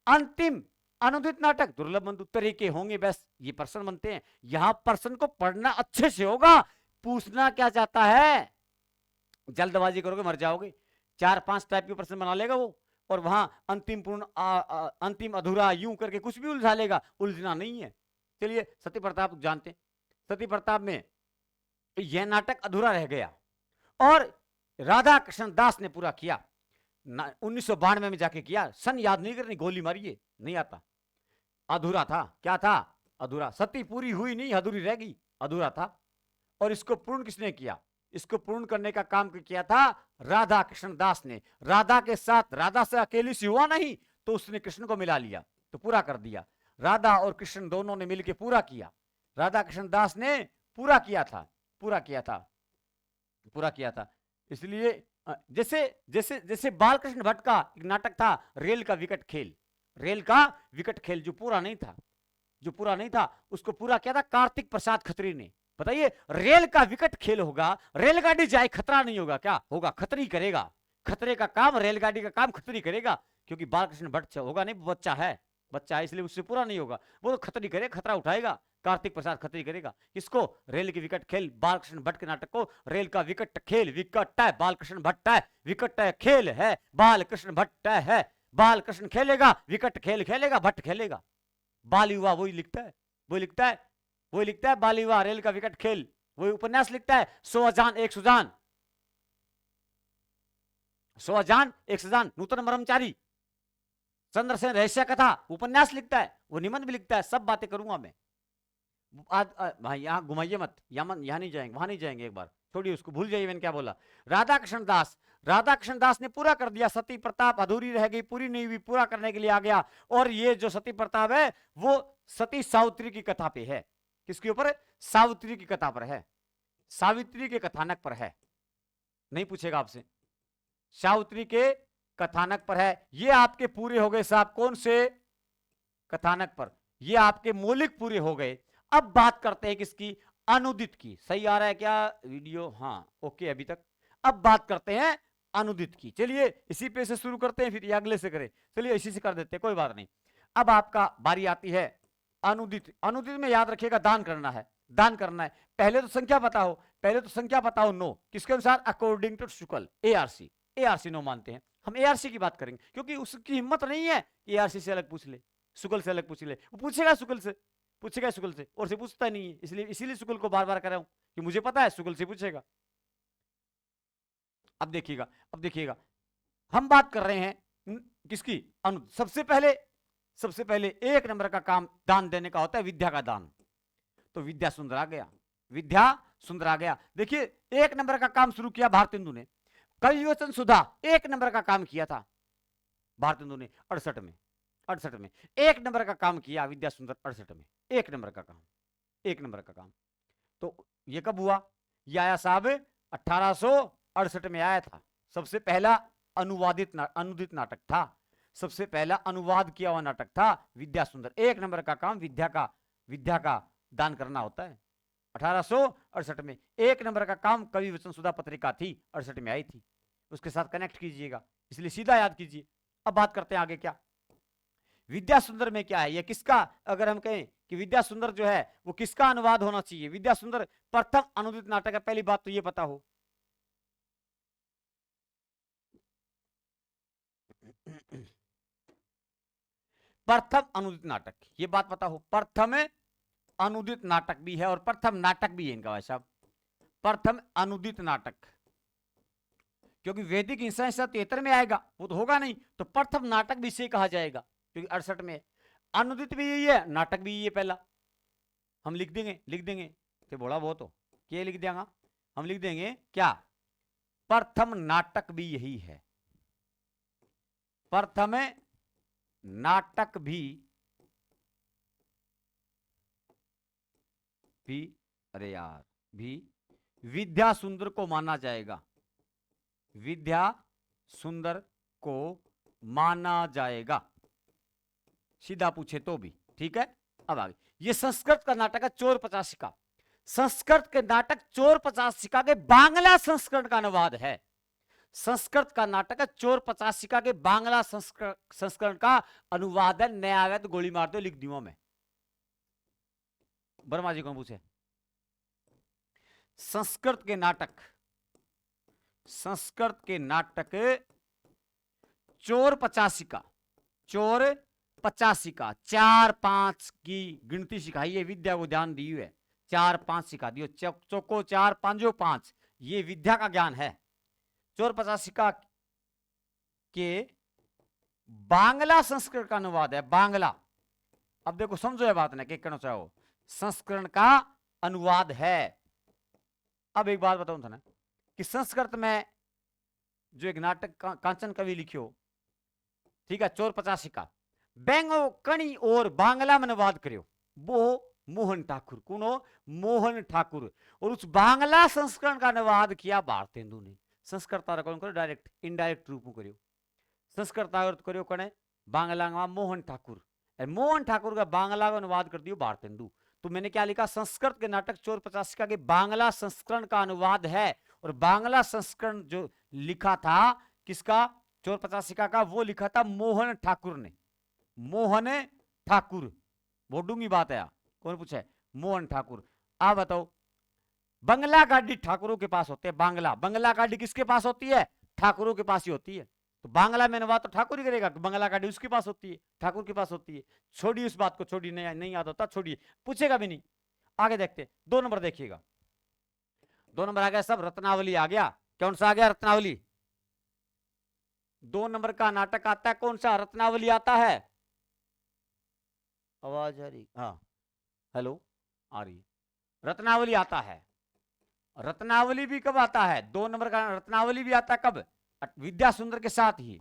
अंतिम अनुदित नाटक दुर्लभ बंधु। तरीके होंगे, बस ये प्रश्न बनते हैं। यहां प्रश्न को पढ़ना अच्छे से होगा। पूछना क्या चाहता है? जल्दबाजी करोगे मर जाओगे। 4-5 टाइप के प्रश्न बना लेगा वो, और वहां अंतिम पूर्ण अंतिम अधूरा यूं करके कुछ भी उलझा लेगा। उलझना नहीं है। चलिए सती प्रताप जानते हैं। सती प्रताप में यह नाटक अधूरा रह गया और राधा कृष्ण दास ने पूरा किया। 1992 में जाके किया। सन याद नहीं करनी, गोली मारिए, नहीं आता। अधूरा था। क्या था? अधूरा। सती पूरी हुई नहीं, अधूरी रह गई, अधूरा था। और इसको पूर्ण किसने किया? इसको पूर्ण करने का काम किया था राधा कृष्ण दास ने। राधा के साथ, राधा से अकेली से हुआ नहीं, तो उसने कृष्ण को मिला लिया, तो पूरा कर दिया। राधा और कृष्ण दोनों ने मिलकर पूरा किया। राधा कृष्ण दास ने पूरा किया था, पूरा किया था, पूरा किया था। इसलिए जैसे जैसे जैसे बालकृष्ण भट्ट का एक नाटक था रेल का विकट खेल, रेल का विकट खेल, जो पूरा नहीं था, जो पूरा नहीं था उसको पूरा किया था कार्तिक प्रसाद खत्री ने। बताइए, रेल का विकट खेल होगा, रेलगाड़ी जाए खतरा नहीं होगा, क्या होगा? खतरी करेगा, खतरे का काम, रेलगाड़ी का काम खतरी करेगा, क्योंकि बालकृष्ण भट्ट होगा नहीं, बच्चा है, बच्चा है, इसलिए उससे पूरा नहीं होगा, वो तो खतरी करेगा, खतरा उठाएगा, कार्तिक प्रसाद खतरी करेगा। इसको रेल के विकट खेल, बालकृष्ण भट्ट के नाटक को रेल का विकट खेल, विकट है बालकृष्ण भट्ट है, विकट है खेल है बालकृष्ण भट्ट है, बालकृष्ण खेलेगा, विकट खेल खेलेगा, भट्ट खेलेगा। बाल युवा वही लिखता है, वही लिखता है, वही लिखता है, बाल युवा रेल का विकट खेल, वही उपन्यास लिखता है, 100 अजान एक सुजान, 100 अजान एक सुजान, नूतन ब्रह्मचारी, चंद्रसेन रहस्य कथा, उपन्यास लिखता है, वो निबंध भी लिखता है, सब बातें करूंगा मैं। भाई यहाँ घुमाइए मत, यहाँ नहीं जाएंगे, वहां नहीं जाएंगे, एक बार छोड़िए उसको, भूल जाइए मैंने क्या बोला। राधा कृष्ण दास, राधा कृष्ण दास ने पूरा कर दिया, सती प्रताप अधूरी रह गई, पूरी नहीं हुई, पूरा करने के लिए आ गया। और ये जो सती प्रताप है वो सती सावित्री की कथा पे है। किसके ऊपर? सावित्री की कथा पर है, सावित्री के कथानक पर है, नहीं पूछेगा आपसे, सावित्री के कथानक पर है। ये आपके पूरे हो गए साहब, कौन से कथानक पर? ये आपके मौलिक पूरे हो गए। अब बात करते हैं किसकी? अनुदित की। सही आ रहा है क्या वीडियो? हाँ ओके अभी तक। अब बात करते हैं अनुदित की। चलिए इसी पे से शुरू करते हैं, फिर ये अगले से करें। चलिए इसी से कर देते हैं, कोई बात नहीं। अब आपका बारी आती है अनुदित। अनुदित में याद रखिएगा दान करना है, दान करना है। पहले तो संख्या पता हो, पहले तो संख्या पता हो 9, किसके अनुसार? According to Shukla, ARC, ARC 9 मानते हैं हम, एआरसी की बात करेंगे, क्योंकि उसकी हिम्मत नहीं है एआरसी से अलग पूछ ले, शुक्ल से अलग पूछ ले। वो पूछेगा शुक्ल से, पूछेगा शुक्ल से, और से पूछता नहीं है, इसलिए इसीलिए शुक्ल को बार बार कर रहा हूं कि मुझे पता है शुक्ल से पूछेगा। अब देखिएगा, अब देखिएगा, हम बात कर रहे हैं किसकी? सबसे पहले 1 नंबर का काम दान देने का होता है, विद्या का दान। तो विद्या सुंदर आ गया, विद्या सुंदर आ गया। देखिए 1 नंबर का काम शुरू किया भारतेंदु ने, कवि वचन सुधा 1 नंबर का काम किया था भारतेंदु ने 68 में, 68 में 1 नंबर का काम किया विद्या सुंदर, 68 में 1 नंबर का काम, 1 नंबर का काम। तो ये कब हुआ? ये आया साहब 1868 में आया था। सबसे पहला अनुदित नाटक था, सबसे पहला अनुवाद किया हुआ नाटक था विद्या सुंदर। 1 नंबर का काम विद्या का दान करना होता है। 1868 में 1 नंबर का काम कवि वचन सुधा पत्रिका थी, 68 में आई थी, उसके साथ कनेक्ट कीजिएगा, इसलिए सीधा याद कीजिए। अब बात करते हैं आगे क्या विद्या सुंदर में क्या है, ये किसका, अगर हम कहें कि विद्या सुंदर जो है वो किसका अनुवाद होना चाहिए? विद्या सुंदर प्रथम अनुदित नाटक है, पहली बात तो ये पता हो। प्रथम अनुदित नाटक, ये बात पता हो, प्रथम अनुदित नाटक भी है और प्रथम नाटक भी है इनका भाई साहब, प्रथम अनुदित नाटक। क्योंकि वैदिक हिंसा 73 में आएगा, वो तो होगा नहीं, तो प्रथम नाटक भी इसे कहा जाएगा, क्योंकि 68 में। अनुदित भी यही है, नाटक भी यही है पहला। हम लिख देंगे तो बोला बहुत हो, क्या लिख देगा? हम लिख देंगे क्या? प्रथम नाटक भी यही है, प्रथम नाटक भी अरे यार भी विद्या सुंदर को माना जाएगा, विद्या सुंदर को माना जाएगा, सीधा पूछे तो भी ठीक है। अब आगे, ये संस्कृत का नाटक है चोर 85 का, संस्कृत के नाटक चोर 85 के बांग्ला संस्करण का अनुवाद है। संस्कृत का नाटक है चोर 85 के बांग्ला संस्करण का अनुवाद है। नया आया तो गोली मार दो, लिख दूंगा मैं। वर्मा जी कौन पूछे? संस्कृत के नाटक चोर 85 का, चोर 85 का 4-5 की गिनती सिखाई है, विद्या को ध्यान दी है, 4-5 सिखा दियो, चौको 4 5 5, ये विद्या का ज्ञान है। चोर 85 के बांग्ला संस्करण का अनुवाद है, बांग्ला। अब देखो समझो ये बात ना कि कहना चाहो, संस्करण का अनुवाद है। अब एक बात बताऊं था ना कि संस्कृत में जो एक नाटक कांचन कवि लिखियो, ठीक है, चोर 85 का, बैंगो कणी और बांग्ला में अनुवाद करियो, वो मोहन ठाकुर। कौन हो? मोहन ठाकुर। और उस बांग्ला संस्करण का अनुवाद किया भारतेंदु ने। संस्कृत कौन करो? डायरेक्ट इनडायरेक्ट रूप में करो। संस्कृत करो कौन है? बांग्ला मोहन ठाकुर। मोहन ठाकुर का बांग्ला का अनुवाद कर दियो भारतेंदु। तो मैंने क्या लिखा? संस्कृत के नाटक चोर पचासिका के बांग्ला संस्करण का अनुवाद है। और बांग्ला संस्करण जो लिखा था किसका? चोर पचासिका का। वो लिखा था मोहन ठाकुर ने। मोहन ठाकुर, बहुत डूंगी बात है। कौन पूछे? मोहन ठाकुर। आप बताओ, बंगला गाड़ी ठाकुरों के पास होते हैं। बंगला गाड़ी किसके पास होती है? ठाकुरों के पास ही होती है। तो बांग्ला में अनुवाद तो ठाकुर ही करेगा। बंगला गाड़ी उसके पास होती है, ठाकुर के पास होती है। छोड़िए उस बात को, छोड़िए, नहीं याद होता छोड़िए, पूछेगा भी नहीं। आगे देखते, 2 नंबर देखिएगा। 2 नंबर आ गया सब, रत्नावली आ गया। कौन सा आ गया? रत्नावली। 2 नंबर का नाटक आता है कौन सा? रत्नावली आता है। आवाज आ रही? हाँ, हेलो, आ रही। रत्नावली आता है। रत्नावली भी कब आता है? 2 नंबर का रत्नावली भी आता है कब? विद्या सुंदर के साथ ही।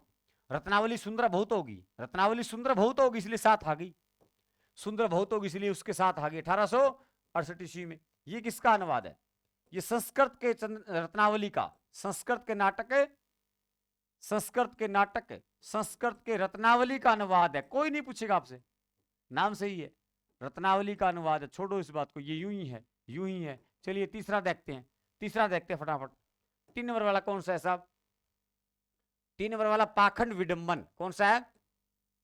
रत्नावली सुंदर बहुत होगी, रत्नावली सुंदर बहुत होगी इसलिए साथ आ गई। सुंदर बहुत होगी इसलिए उसके साथ आ गई 1868 ईस्वी में। ये किसका अनुवाद है? ये संस्कृत के रत्नावली का, संस्कृत के नाटक, संस्कृत के नाटक, संस्कृत के रत्नावली का अनुवाद है। कोई नहीं पूछेगा आपसे, नाम सही है, रत्नावली का अनुवाद है। छोड़ो इस बात को, ये यूं ही है, यूं ही है। चलिए तीसरा देखते हैं, तीसरा देखते हैं फटाफट। 3 नंबर वाला कौन सा है साहब? 3 नंबर वाला पाखंड विडंबन। कौन सा है?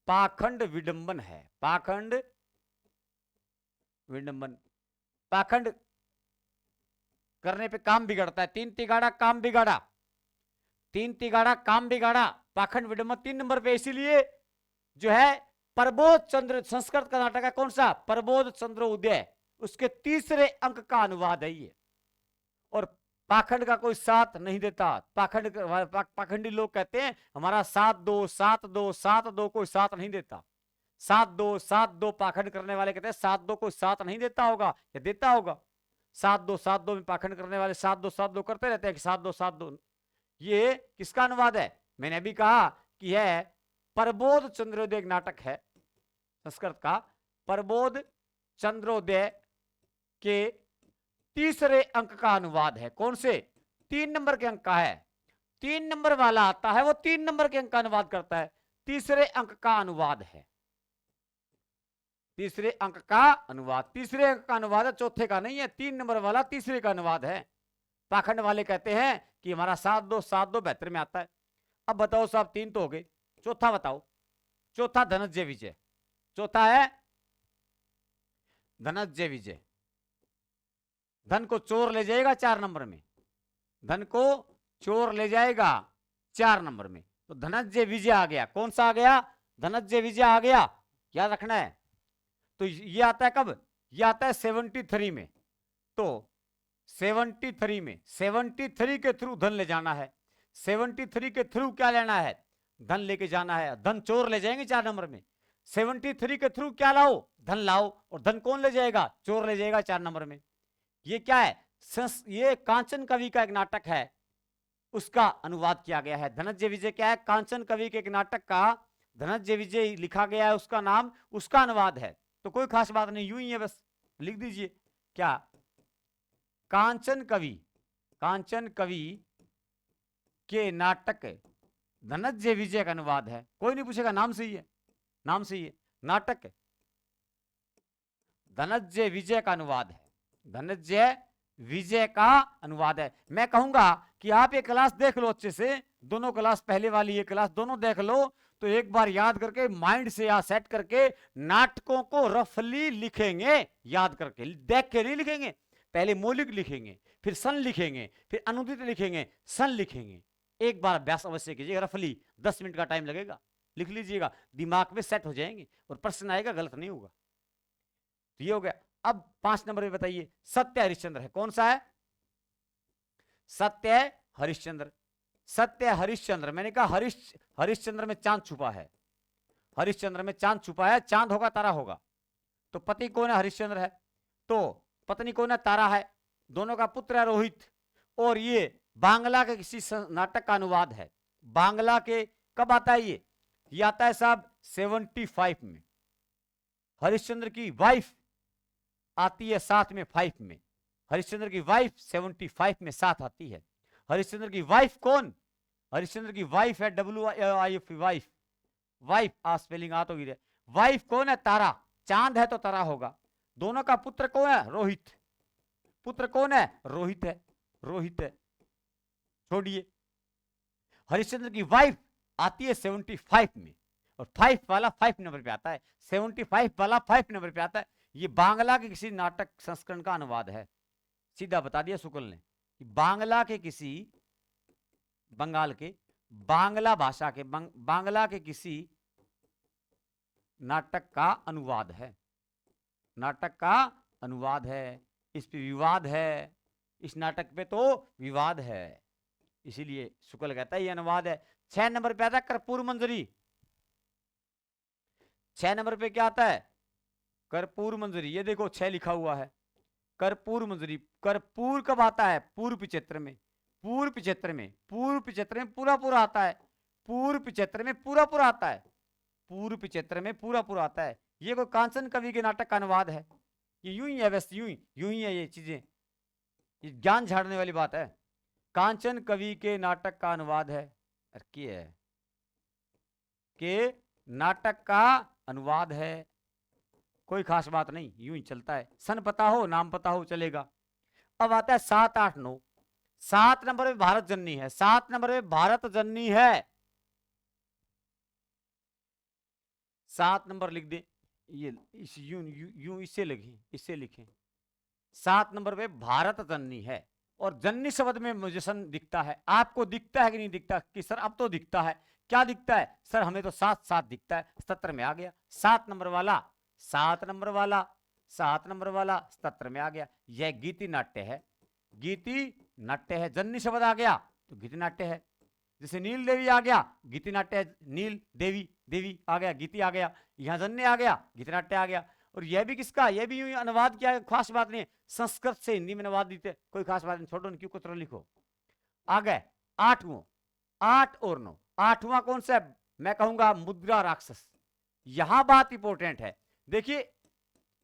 पाखंड विडंबन है। पाखंड विडंबन। पाखंड करने पे काम बिगड़ता है। 3 तिगाड़ा काम बिगाड़ा, 3 तिगाड़ा काम बिगाड़ा, पाखंड विडंबन 3 नंबर पे। इसीलिए जो है प्रबोध चंद्र, संस्कृत का नाटक है कौन सा? प्रबोध चंद्र उदय, उसके तीसरे अंक का अनुवाद है ये। और पाखंड का कोई साथ नहीं देता। पाखंडी लोग कहते हैं हमारा 7-2 कोई साथ नहीं देता। 7-2 पाखंड करने वाले कहते हैं 7-2 कोई साथ नहीं देता होगा, या देता होगा? 7-2 में पाखंड करने वाले 7-2 करते रहते हैं कि 7-2। ये किसका अनुवाद है? मैंने अभी कहा कि है प्रबोध चंद्रोदय नाटक है संस्कृत का। प्रबोध चंद्रोदय के तीसरे अंक का अनुवाद है। कौन से? 3 नंबर के अंक का है। 3 नंबर वाला आता है वो 3 नंबर के अंक का अनुवाद करता है। तीसरे अंक का अनुवाद है, तीसरे अंक का अनुवाद। तीसरे अंक का अनुवाद है, चौथे का नहीं है। 3 नंबर वाला तीसरे का अनुवाद है। पाखंड वाले कहते हैं कि हमारा 7-2 बेहतर में आता है। अब बताओ साहब, 3 तो हो गए, चौथा बताओ। चौथा धनंजय विजय। चौथा है धनंजय विजय। धन को चोर ले जाएगा 4 नंबर में, धन को चोर ले जाएगा 4 नंबर में। तो धनंजय विजय आ गया। कौन सा आ गया? धनंजय विजय आ गया, याद रखना है। तो ये आता है कब? ये आता है 73 में। तो 73 में, 73 के थ्रू धन ले जाना है। 73 के थ्रू क्या लेना है? धन लेके जाना है। धन चोर ले जाएंगे 4 नंबर में। 73 के थ्रू क्या लाओ? धन लाओ। और धन कौन ले जाएगा? चोर ले जाएगा 4 नंबर में। ये क्या है? ये कांचन कवि का एक नाटक है, उसका अनुवाद किया गया है। धनंजय विजय क्या है? कांचन कवि के एक नाटक का धनंजय विजय लिखा गया है, उसका नाम, उसका अनुवाद है। तो कोई खास बात नहीं, यूं ही है, बस लिख दीजिए। क्या? कांचन कवि, कांचन कवि के नाटक धनंजय विजय का अनुवाद है। कोई नहीं पूछेगा, नाम सही है, नाम सही है। नाटक धनंजय विजय का अनुवाद है, धनंजय विजय का अनुवाद है। मैं कहूंगा कि आप ये क्लास देख लो अच्छे से, दोनों क्लास, पहले वाली ये क्लास दोनों देख लो। तो एक बार याद करके माइंड से या सेट करके नाटकों को रफली लिखेंगे, याद करके, देख के नहीं लिखेंगे। पहले मौलिक लिखेंगे, फिर सन लिखेंगे, फिर अनुदित लिखेंगे, सन लिखेंगे। एक बार अभ्यास अवश्य कीजिएगा, रफली 10 मिनट का टाइम लगेगा, लिख लीजिएगा, दिमाग में सेट हो जाएंगे और प्रश्न आएगा, गलत नहीं होगा। तो ये हो गया। अब 5 नंबर में बताइए, सत्य हरिश्चंद्र है। कौन सा है? सत्य हरिश्चंद्र। सत्य हरिश्चंद्र, मैंने कहा हरिश्चंद्र में चांद छुपा है। हरिश्चंद्र में चांद छुपा है। चांद होगा, तारा होगा। तो पति कौन है? हरिश्चंद्र है। तो पत्नी कौन है? तारा है। दोनों का पुत्र है रोहित। और ये बांग्ला के किसी नाटक का अनुवाद है। बांग्ला के कब आता है ये आता है साहब 75 में। हरिश्चंद्र की वाइफ आती है साथ में 5 में। हरिश्चंद्र की वाइफ 75 में साथ आती है। हरिश्चंद्र की वाइफ कौन? हरिश्चंद्र की वाइफ है WIF, वाइफ। वाइफ स्पेलिंग आ तो गिरे। वाइफ कौन है? तारा। चांद है तो तारा होगा। दोनों का पुत्र कौन है? रोहित। पुत्र कौन है? रोहित है। रोहित है, छोड़िए। हरिश्चंद्र की वाइफ आती है 75 में, और 5 वाला 5 नंबर पे आता है। 75 वाला 5 नंबर पे आता है। ये बांग्ला के किसी नाटक संस्करण का अनुवाद है। सीधा बता दिया शुक्ल ने कि बांग्ला के किसी, बंगाल के, बांग्ला भाषा के, बांग्ला के किसी नाटक का अनुवाद है। नाटक का अनुवाद है। इस पे विवाद है। इस नाटक पे तो विवाद है, इसीलिए शुक्ल कहता है ये अनुवाद है। 6 नंबर पे आता है कर्पूर मंजरी। 6 नंबर पे क्या आता है? कर्पूर मंजरी। ये देखो 6 लिखा हुआ है। कर्पूर मंजरी। कर्पूर कब आता है? पूर्व पिचेत्र में। पूर्व पिचेत्र में, पूर्व पिचेत्र में पूरा पूरा आता है। पूर्व पिचेत्र में पूरा पूरा आता है। पूर्व पिचेत्र में पूरा पूरा आता है। ये कोई कांचन कवि के नाटक का अनुवाद है। ये यूं ही है, वैसे यूं ही है ये चीजें। ये ज्ञान झाड़ने वाली बात है। कांचन कवि के नाटक का अनुवाद है। के नाटक का अनुवाद है। कोई खास बात नहीं, यूं ही चलता है। सन पता हो, नाम पता हो, चलेगा। अब आता है 7, 8, 9। 7 नंबर में भारत जननी है। 7 नंबर में भारत जननी है। 7 नंबर लिख दे। ये इस यूं इससे लिखें, इससे लिखें। 7 नंबर पे भारत जननी है। और जननी शब्द में मुझे सन दिखता है। आपको दिखता है कि नहीं दिखता? कि सर अब तो दिखता है। क्या दिखता है? सर हमें तो 7 7 दिखता है। 77 में आ गया। 7 नंबर वाला, 7 नंबर वाला, 7 नंबर वाला 77 में आ गया। यह गीति नाट्य है। गीति नाट्य है। जननी शब्द आ गया तो गीति नाट्य है। जैसे नील देवी आ गया, गीति नाट्य है। नील देवी, देवी आ गया, गीति आ गया। यहां जन्य आ गया, गीति नाट्य आ गया। और यह भी किसका? यह भी यूं अनुवाद किया है, खास बात नहीं। संस्कृत से हिंदी में अनुवाद देते, कोई खास बात नहीं। छोड़ो, क्यों कुछ लिखो। आ गए 8वां। 8 और 9। 8वां कौन सा है? मैं कहूंगा मुद्रा राक्षस। यहां बात इंपॉर्टेंट है। देखिए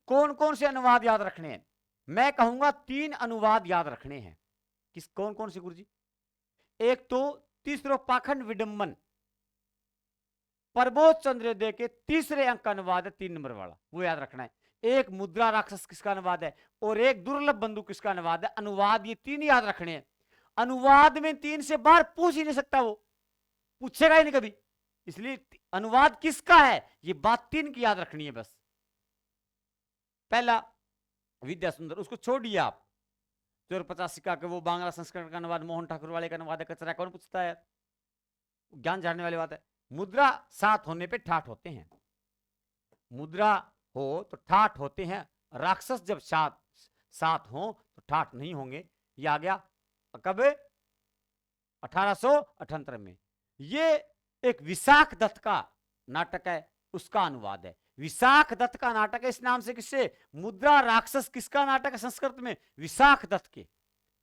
कौन कौन से अनुवाद याद रखने हैं। मैं कहूंगा 3 अनुवाद याद रखने हैं। किस कौन कौन से गुरुजी? एक तो तीसरो पाखंड विडंबन, प्रबोध चंद्रोदय के तीसरे अंक का अनुवाद है, 3 नंबर वाला, वो याद रखना है। एक मुद्रा राक्षस किसका अनुवाद है, और एक दुर्लभ बंधु किसका अनुवाद है। अनुवाद ये 3 याद रखने हैं। अनुवाद में 3 से बाहर पूछ ही नहीं सकता, वो पूछेगा ही नहीं कभी। इसलिए अनुवाद किसका है, ये बात 3 की याद रखनी है बस। पहला विद्या सुंदर, उसको छोड़िए आप। 54 का वो बांग्ला संस्करण का अनुवाद, मोहन ठाकुर वाले का अनुवाद है। कचरा कौन पूछता है? ज्ञान झाड़ने वाली बात है। मुद्रा 7 होने पे ठाठ होते हैं। मुद्रा हो तो ठाठ होते हैं। राक्षस जब 7 हो तो ठाठ नहीं होंगे। ये आ गया कब? 1878 में। ये एक विशाख दत्त का नाटक है, उसका अनुवाद है। विशाख दत्त का नाटक है। इस नाम से किससे? मुद्रा राक्षस किसका नाटक है संस्कृत में? विशाख दत्त के।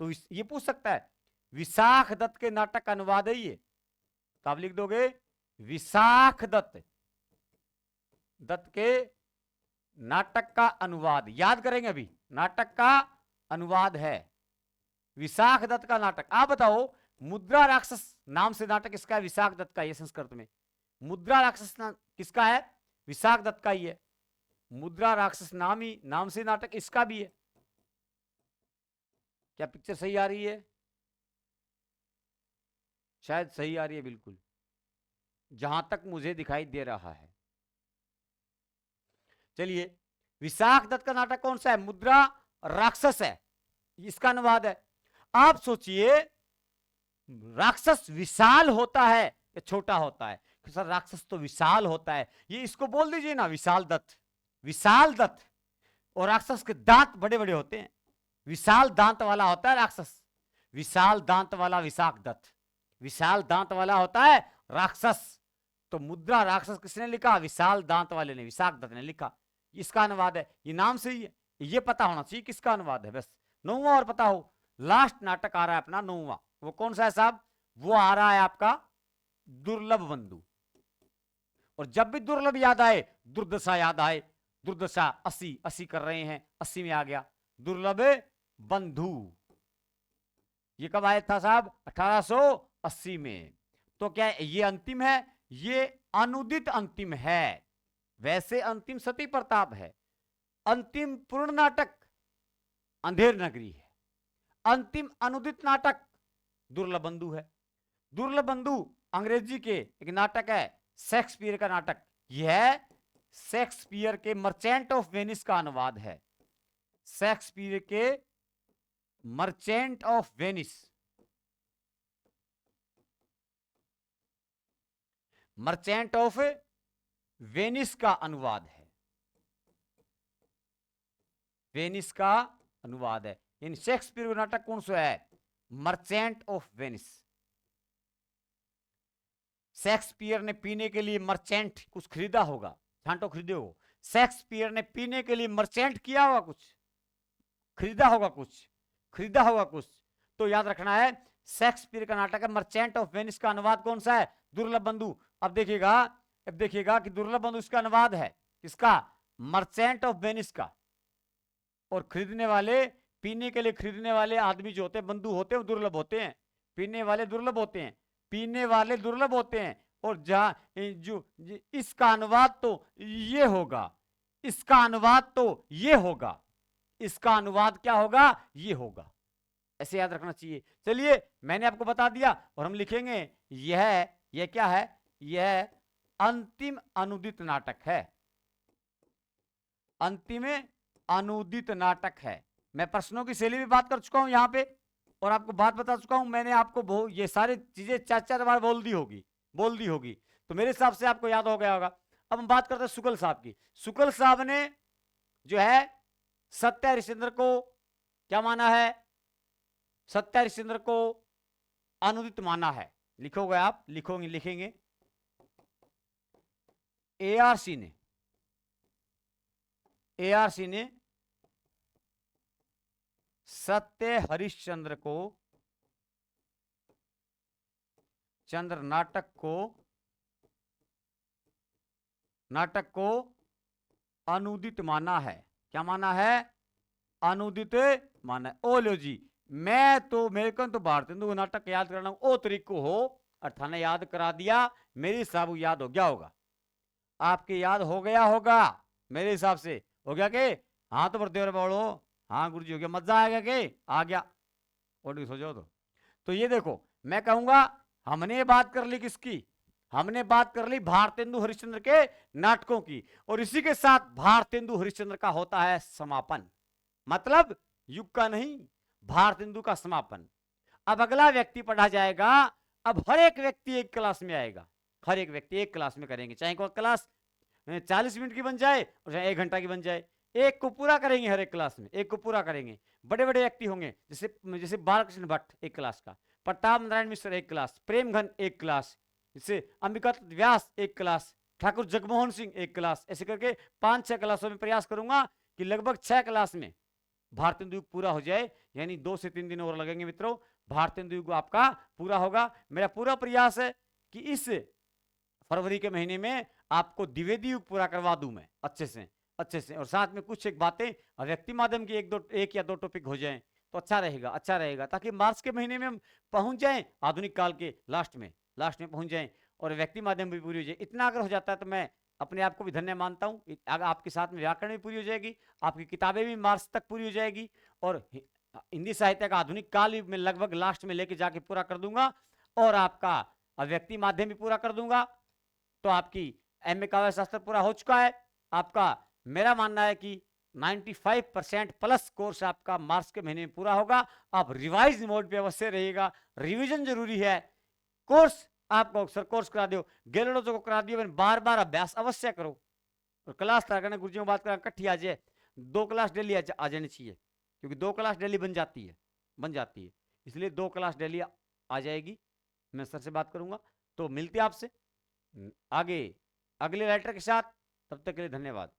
तो ये पूछ सकता है विशाख दत्त के नाटक का अनुवाद है ये, तो आप लिख दोगे विशाख दत्त के नाटक का अनुवाद। याद करेंगे अभी, नाटक का अनुवाद है विशाख दत्त का नाटक। आप बताओ मुद्रा राक्षस नाम से नाटक किसका है? विशाख दत्त का। ये संस्कृत में मुद्रा राक्षस किसका है? विशाख दत्त का ही है। मुद्रा राक्षस नाम से नाटक इसका भी है। क्या पिक्चर सही आ रही है? शायद सही आ रही है, बिल्कुल, जहां तक मुझे दिखाई दे रहा है। चलिए, विशाख दत्त का नाटक कौन सा है? मुद्रा राक्षस है, इसका अनुवाद है। आप सोचिए राक्षस विशाल होता है या छोटा होता है? सर राक्षस तो विशाल होता है। ये इसको बोल दीजिए ना, विशाल दत्त। विशाल दत्त। और राक्षस के दांत बड़े बड़े होते हैं। विशाल दांत वाला होता है राक्षस। विशाल दांत वाला विशाख दत्त। विशाल दांत वाला होता है राक्षस। तो मुद्रा राक्षस किसने लिखा? विशाल दांत वाले ने, विशाख दत्त ने लिखा। इसका अनुवाद है। ये नाम से ही है, ये पता होना चाहिए किसका अनुवाद है बस। 9वां और पता हो। लास्ट नाटक आ रहा है अपना 9वां। वो कौन सा है साहब? वो आ रहा है आपका दुर्लभ बंधु। और जब भी दुर्लभ याद आए, दुर्दशा याद आए, दुर्दशा 80, 80 कर रहे हैं, 80 में आ गया। दुर्लभ बंधु, ये कब आया था साहब? 1880 में। तो क्या ये अंतिम है? ये अनुदित अंतिम है। वैसे अंतिम सती प्रताप है, अंतिम पूर्ण नाटक अंधेर नगरी है, अंतिम अनुदित नाटक दुर्लभ बंधु है। दुर्लभ बंधु अंग्रेजी के एक नाटक है, शेक्सपियर का नाटक। यह शेक्सपियर के मर्चेंट ऑफ वेनिस का अनुवाद है। शेक्सपियर के merchant of Venice, merchant of Venice का अनुवाद है, वेनिस का अनुवाद है। इन शेक्सपियर का नाटक कौन सा है? Merchant of Venice. शेक्सपियर ने पीने के लिए मर्चेंट कुछ खरीदा होगा, छांटो खरीदे हो। शेक्सपियर ने पीने के लिए मर्चेंट किया होगा, कुछ खरीदा होगा, कुछ खरीदा होगा कुछ। तो याद रखना है, शेक्सपियर का नाटक है मर्चेंट ऑफ वेनिस का अनुवाद कौन सा है? दुर्लभ बंधु। अब देखिएगा कि दुर्लभ बंधु इसका अनुवाद है किसका? मर्चेंट ऑफ वेनिस का। और खरीदने वाले, पीने के लिए खरीदने वाले आदमी जो होते हैं, बंधु होते हैं, वो दुर्लभ होते हैं। पीने वाले दुर्लभ होते हैं, पीने वाले दुर्लभ होते हैं। और जहां जो इसका अनुवाद तो ये होगा, इसका अनुवाद तो ये होगा, इसका अनुवाद क्या होगा? ये होगा। ऐसे याद रखना चाहिए। चलिए मैंने आपको बता दिया, और हम लिखेंगे यह क्या है? यह अंतिम अनुदित नाटक है, अंतिम अनुदित नाटक है। मैं प्रश्नों की शैली भी बात कर चुका हूं यहां पे, और आपको बात बता चुका हूं। मैंने आपको ये सारी चीजें 4-4 बार बोल दी होगी, तो मेरे हिसाब से आपको याद हो गया होगा। अब हम बात करते हैं शुक्ल साहब की। शुक्ल साहब ने जो है सत्य हरिश्चंद्र को क्या माना है? सत्य हरिश्चंद्र को अनुदित माना है। लिखोगे आप? लिखेंगे। एआरसी ने सत्य हरिश्चंद्र को, चंद्र नाटक को अनुदित माना है। क्या माना है? अनुदित माना है। ओ लो जी, मेरे को तो भारतेंदु नाटक याद करना ओ तरीको हो, और थाने याद करा दिया। मेरे हिसाब को याद हो गया होगा, आपके याद हो गया होगा, मेरे हिसाब से हो गया के? हाँ तो बरदेवर बोलो, हाँ गुरुजी हो गया। मजा आएगा के? आ गया। और सो जाओ। तो ये देखो, मैं कहूंगा हमने बात कर ली किसकी? हमने बात कर ली भारतेंदु हरिश्चंद्र के नाटकों की, और इसी के साथ भारतेंदु हरिश्चंद्र का होता है समापन। मतलब युग का नहीं, भारतेंदु का समापन। अब अगला व्यक्ति पढ़ा जाएगा। अब हर एक व्यक्ति एक क्लास में आएगा, हर एक व्यक्ति एक क्लास में करेंगे, चाहे कोई क्लास 40 मिनट की बन जाए और चाहे 1 घंटा की बन जाए, एक को पूरा करेंगे। हर एक क्लास में एक को पूरा करेंगे। बड़े बड़े व्यक्ति होंगे, जैसे बालकृष्ण भट्ट एक क्लास का, प्रताप नारायण मिश्र एक क्लास, प्रेमघन एक क्लास, जैसे अंबिका व्यास एक क्लास, ठाकुर जगमोहन सिंह एक क्लास। ऐसे करके 5-6 क्लासों में प्रयास करूंगा कि लगभग 6 क्लास में भारतेंदु युग पूरा हो जाए। यानी 2 से 3 दिन और लगेंगे मित्रों, भारतेंदु युग आपका पूरा होगा। मेरा पूरा प्रयास है कि इस फरवरी के महीने में आपको द्विवेदी युग पूरा करवा दूं मैं अच्छे से, और साथ में कुछ एक बातें व्यक्ति माध्यम की 1 या 2 टॉपिक हो जाएं तो अच्छा रहेगा, ताकि मार्च के महीने में हम पहुंच जाएं आधुनिक काल के लास्ट में पहुंच जाएं, और व्यक्ति माध्यम भी पूरी हो जाए। इतना अगर हो जाता है तो मैं अपने आप को भी धन्य मानता हूं। आपके साथ में व्याकरण भी पूरी हो जाएगी, आपकी किताबें भी मार्च तक पूरी हो जाएगी, और हिंदी साहित्य का आधुनिक काल भी मैं लगभग लास्ट में लेके जाके पूरा कर दूंगा, और आपका व्यक्ति माध्यम भी पूरा कर दूंगा। तो आपकी एमए काव्य शास्त्र पूरा हो चुका है। आपका मेरा मानना है कि 95% प्लस कोर्स आपका मार्च के महीने में पूरा होगा। आप रिवाइज मोड पे अवश्य रहिएगा, रिवीजन जरूरी है। कोर्स आपको अक्सर कोर्स करा दो, गैलोडो को करा दियो, बार बार अभ्यास अवश्य करो, और क्लास तरह गुरुजी को बात कर इकट्ठी आ जाए। 2 क्लास डेली आ जानी चाहिए, क्योंकि 2 क्लास डेली बन जाती है, इसलिए 2 क्लास डेली आ जाएगी। मैं सर से बात करूंगा। तो मिलते हैं आपसे आगे अगले राइटर के साथ, तब तक के लिए धन्यवाद।